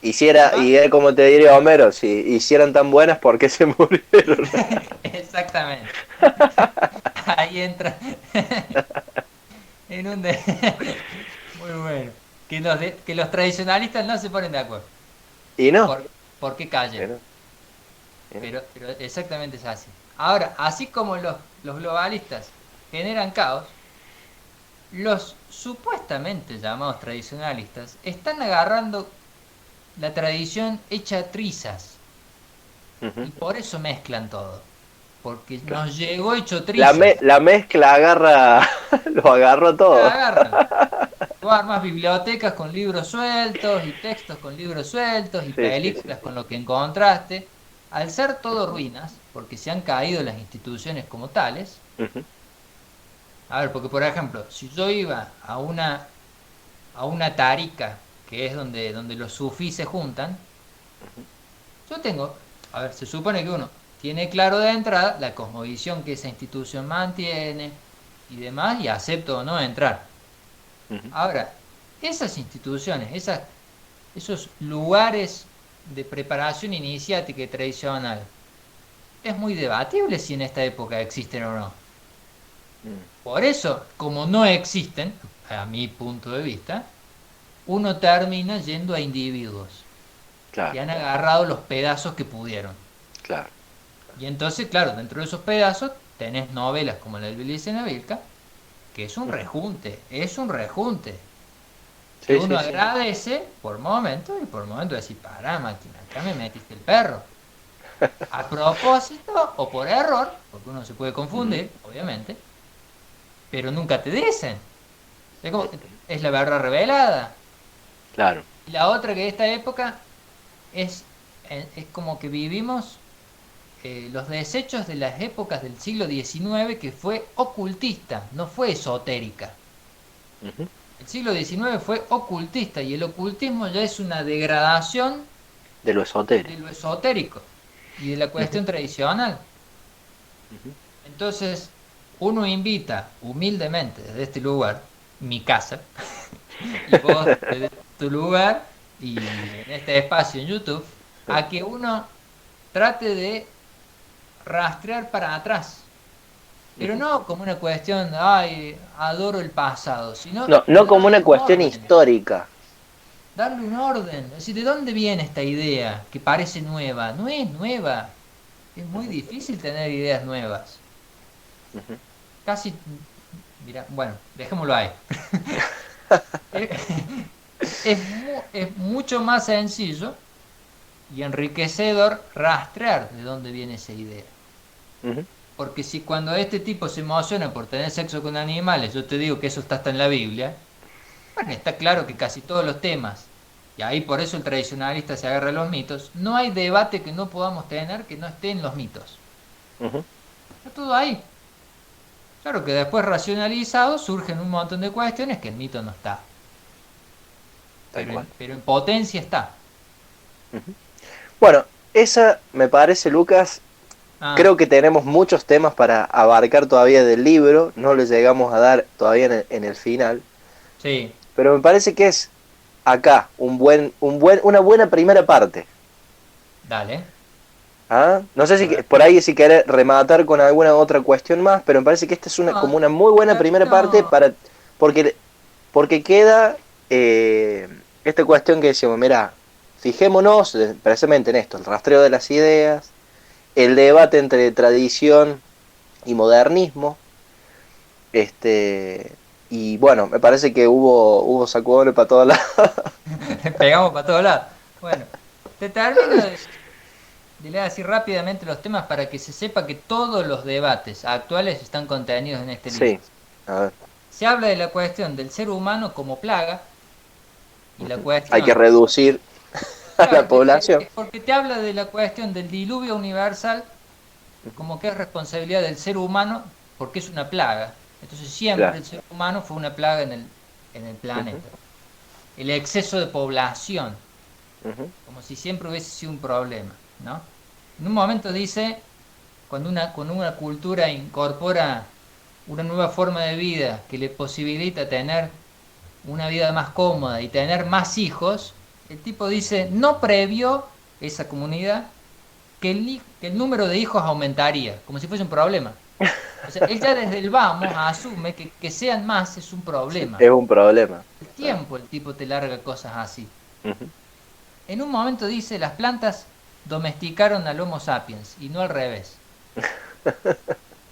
Hiciera, va y es como te diría Homero, si hicieran tan buenas, ¿por qué se murieron? exactamente. Ahí entra en un muy bueno. Que los tradicionalistas no se ponen de acuerdo. Y no, ¿Por qué y cayeron? no, y no. Pero exactamente es así. Ahora, así como los globalistas generan caos, los supuestamente llamados tradicionalistas están agarrando la tradición hecha trizas Ujú, y por eso mezclan todo. Porque claro. nos llegó hecho trizas. La mezcla agarra, lo agarró todo. Agarran. Tú armas bibliotecas con libros sueltos y textos con libros sueltos y Sí, sí, sí, películas sí. con lo que encontraste. Al ser todo Ujú, ruinas, porque se han caído las instituciones como tales. ujú, A ver, porque por ejemplo, si yo iba a una tarica, que es donde los sufís se juntan, Yo tengo, a ver, se supone que uno tiene claro de entrada la cosmovisión que esa institución mantiene y demás, y acepto o no entrar. Ujú. Ahora, esas instituciones, esos lugares de preparación iniciática y tradicional, es muy debatible si en esta época existen o no. Mm. Por eso, como no existen, a mi punto de vista, uno termina yendo a individuos Claro, que han agarrado los pedazos que pudieron. claro. Y entonces, claro, dentro de esos pedazos tenés novelas como la del Bilicena Vilca, que Ujú. es un rejunte, que Sí, uno sí, sí. agradece por momentos y por momentos decir, pará, máquina, acá me metiste el perro. A propósito o por error, porque uno se puede Ujú. confundir, obviamente, pero nunca te dicen. Es como, Ujú. es la verdad revelada. Claro. Y la otra que esta época es, es como que vivimos los desechos de las épocas del siglo XIX que fue ocultista, no fue esotérica. Ujú. El siglo XIX fue ocultista y el ocultismo ya es una degradación De lo de esotérico. lo esotérico y de la Ujú. cuestión tradicional. Ujú. Entonces, uno invita humildemente desde este lugar, mi casa, y vos desde tu lugar y en este espacio en YouTube, a que uno trate de rastrear para atrás. Pero Ujú. no como una cuestión, ay, adoro el pasado, sino No, de no como darle una un cuestión orden. histórica. Darle un orden. Es decir, ¿de dónde viene esta idea que parece nueva? No es nueva. Es muy Ujú. difícil tener ideas nuevas. Ujú. Casi, mira, bueno, dejémoslo ahí. Es, es mucho más sencillo y enriquecedor rastrear de dónde viene esa idea. Ujú. Porque si cuando este tipo se emociona por tener sexo con animales, yo te digo que eso está hasta en la Biblia, bueno, está claro que casi todos los temas, y ahí por eso el tradicionalista se agarra a los mitos, no hay debate que no podamos tener que no esté en los mitos. Ujú. Está todo ahí. Claro que después racionalizado surgen un montón de cuestiones que el mito no está, Tal cual. pero en potencia está. Ujú. Bueno, esa me parece, Lucas, Ah, creo que tenemos muchos temas para abarcar todavía del libro, no le llegamos a dar todavía en el final, sí, pero me parece que es acá una buena primera parte. dale. ¿Ah? No sé A si ver. por ahí si querés rematar con alguna otra cuestión más, pero me parece que esta es como No, una muy buena primera parte termino. porque, porque queda esta cuestión que decimos, mira, fijémonos precisamente en esto, el rastreo de las ideas, el debate entre tradición y modernismo, y bueno, me parece que hubo sacudones para todos lados. Pegamos para todos lados. Bueno, te termino de leer así rápidamente los temas para que se sepa que todos los debates actuales están contenidos en este libro. Sí, a ver. Se habla de la cuestión del ser humano como plaga y la Ujú. Hay que cuestión, reducir a la claro, población. porque te habla de la cuestión del diluvio universal Ujú. como que es responsabilidad del ser humano porque es una plaga. Entonces siempre Claro. el ser humano fue una plaga en el Ujú. planeta. El exceso de población, Ujú. como si siempre hubiese sido un problema, ¿no? En un momento dice, cuando una cultura incorpora una nueva forma de vida que le posibilita tener una vida más cómoda y tener más hijos, el tipo dice, no previó esa comunidad que el número de hijos aumentaría, como si fuese un problema. O sea, él ya desde el vamos asume que sean más es un problema. Es un problema. El Ah. tiempo el tipo te larga cosas así. Ujú. En un momento dice, las plantas domesticaron al Homo sapiens y no al revés,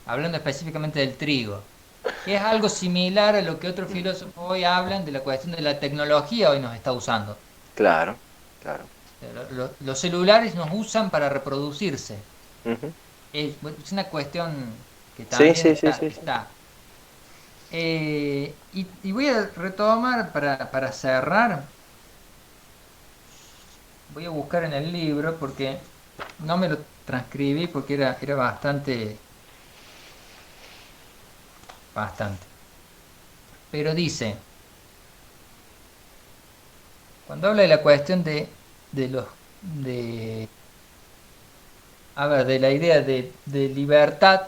hablando específicamente del trigo, que es algo similar a lo que otros filósofos hoy hablan de la cuestión de la tecnología hoy nos está usando. Claro, claro. Los celulares nos usan para reproducirse. Ujú. Bueno, es una cuestión que Sí, también sí, sí, sí, sí. está. Y voy a retomar para cerrar, voy a buscar en el libro porque no me lo transcribí porque era bastante, bastante. Pero dice, cuando habla de la cuestión de los de, a ver, de la idea de libertad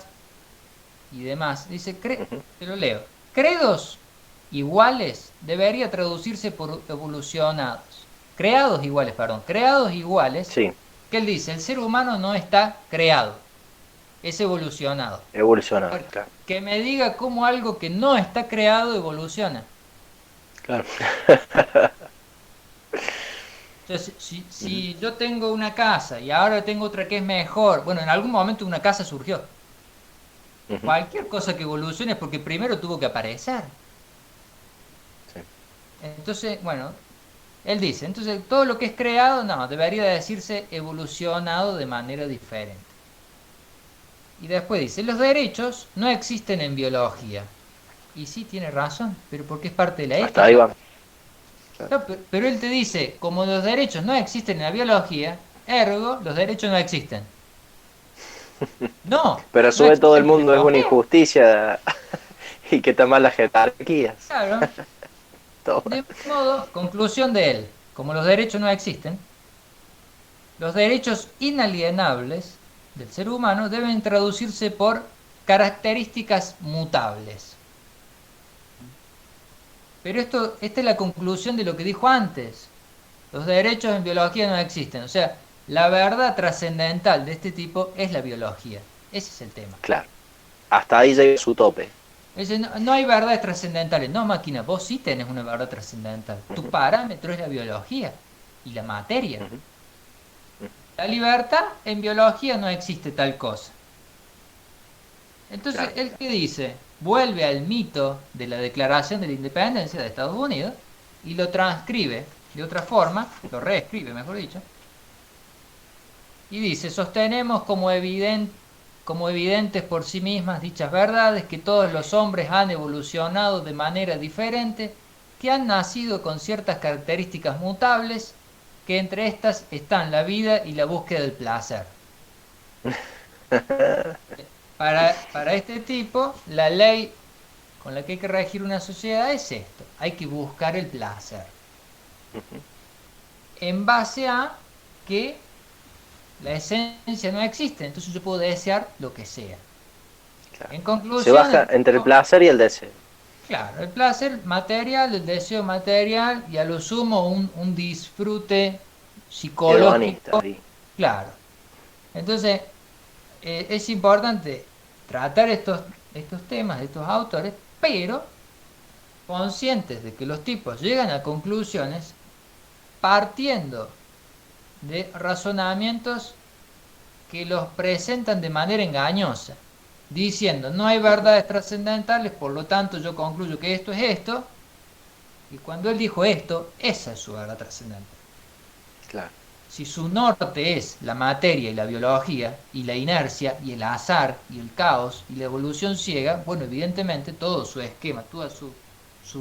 y demás. Dice, Ujú. te lo leo. Credos iguales debería traducirse por evolucionados. Creados iguales, perdón. Creados iguales, Sí, que él dice, el ser humano no está creado, es evolucionado. A evolucionado, ver, claro. que me diga cómo algo que no está creado evoluciona. Claro. Entonces, si, Ujú, si yo tengo una casa y ahora tengo otra que es mejor, bueno, en algún momento una casa surgió. ujú, Cualquier cosa que evolucione es porque primero tuvo que aparecer. sí, Entonces, bueno, él dice, entonces todo lo que es creado, no, debería decirse evolucionado de manera diferente. Y después dice, los derechos no existen en biología. Y sí, tiene razón, pero porque es parte de la hasta ahí ética. va. Claro. No, pero él te dice, como los derechos no existen en la biología, ergo, los derechos no existen. No, Pero a no su vez todo el existen en mundo es una biología. injusticia y que está mal las jerarquías. Claro. Todo. De modo, conclusión de él, como los derechos no existen, los derechos inalienables del ser humano deben traducirse por características mutables. Pero esta es la conclusión de lo que dijo antes. Los derechos en biología no existen. O sea, la verdad trascendental de este tipo es la biología. Ese es el tema. Claro. Hasta ahí llega su tope. Dice, no, no hay verdades trascendentales. No, máquina, vos sí tenés una verdad trascendental. Tu Ujú, parámetro es la biología y la materia. ujú, ujú. La libertad en biología no existe tal cosa. Entonces, Claro. ¿él qué dice? Vuelve al mito de la Declaración de la Independencia de Estados Unidos y lo transcribe de otra forma, lo reescribe, mejor dicho, y dice, sostenemos como evidentes por sí mismas dichas verdades que todos los hombres han evolucionado de manera diferente, que han nacido con ciertas características mutables, que entre estas están la vida y la búsqueda del placer. Para este tipo, la ley con la que hay que regir una sociedad es esto, hay que buscar el placer, Ujú, en base a que la esencia no existe, entonces yo puedo desear lo que sea. claro. En Se conclusión, baja entre el placer y el deseo. claro, el placer material, el deseo material y a lo sumo un disfrute Hedonista psicológico, ahí. claro. Entonces, es importante tratar estos temas, estos autores, pero conscientes de que los tipos llegan a conclusiones partiendo de razonamientos que los presentan de manera engañosa, diciendo no hay Ujú, verdades trascendentales, por lo tanto yo concluyo que esto es esto, y cuando él dijo esto, esa es su verdad trascendental. claro. Si su norte es la materia y la biología, y la inercia, y el azar, y el caos, y la evolución ciega, bueno, evidentemente todo su esquema, toda su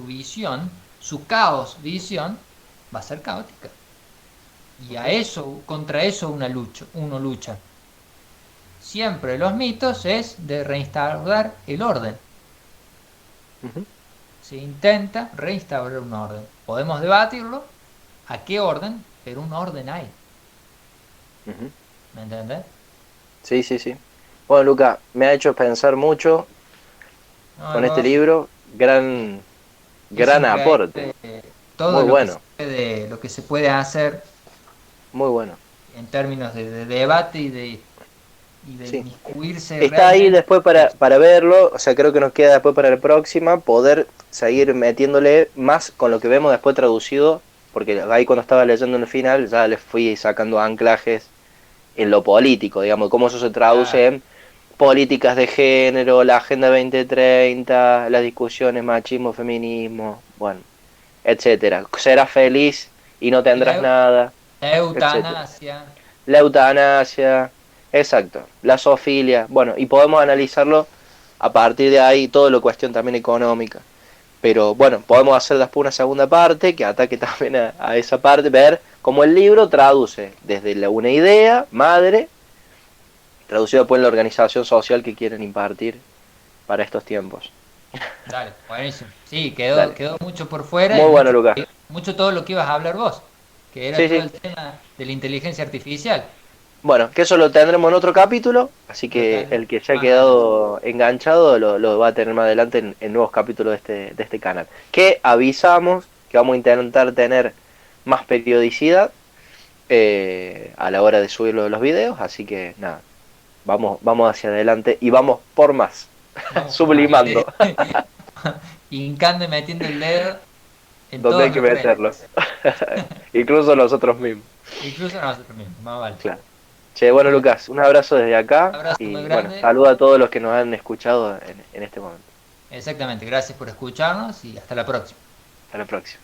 visión, su caos visión, va a ser caótica. Y a Ujú, eso, contra eso uno lucha. Siempre los mitos es de reinstaurar el orden. ujú, Se intenta reinstaurar un orden. Podemos debatirlo, a qué orden, pero un orden hay. ujú. ¿Me entendés? Sí, sí, sí. Bueno, Luca, me ha hecho pensar mucho con este No, libro. es Gran aporte. increíble todo Muy bueno, lo que se puede hacer muy bueno. en términos de debate y de Sí. inmiscuirse Está ahí realmente. después para verlo, o sea, creo que nos queda después para la próxima poder seguir metiéndole más con lo que vemos después traducido, porque ahí cuando estaba leyendo en el final ya le fui sacando anclajes en lo político, digamos, cómo eso se traduce Claro. en políticas de género, la Agenda 2030, las discusiones machismo, feminismo, bueno, etcétera. Serás feliz y no La, tendrás nada, la etcétera. eutanasia. La eutanasia, exacto, la zoofilia, bueno, y podemos analizarlo a partir de ahí, todo lo cuestión también económica. Pero bueno, podemos hacer después una segunda parte que ataque también a esa parte, ver cómo el libro traduce desde una idea madre, traducido después en la organización social que quieren impartir para estos tiempos. Dale, buenísimo. Sí, Dale, quedó mucho por fuera y muy bueno, mucho, Lucas. mucho todo lo que ibas a hablar vos. que era Sí, todo sí. el tema de la inteligencia artificial. Bueno, que eso lo tendremos en otro capítulo, así Lo que tenemos el que se ha más adelante. quedado enganchado lo va a tener más adelante en nuevos capítulos de este canal. Que avisamos que vamos a intentar tener más periodicidad a la hora de subir los videos, así que nada, vamos hacia adelante y vamos por más, Vamos por más. sublimando, Hincando y metiendo el dedo en donde todos hay que los meterlo, frentes. incluso nosotros mismos. Incluso nosotros mismos, más vale. Claro. Che, bueno Bueno, Lucas, un abrazo desde acá un abrazo muy y bueno, grande. saludo a todos los que nos han escuchado en este momento. Exactamente, gracias por escucharnos y hasta la próxima. Hasta la próxima.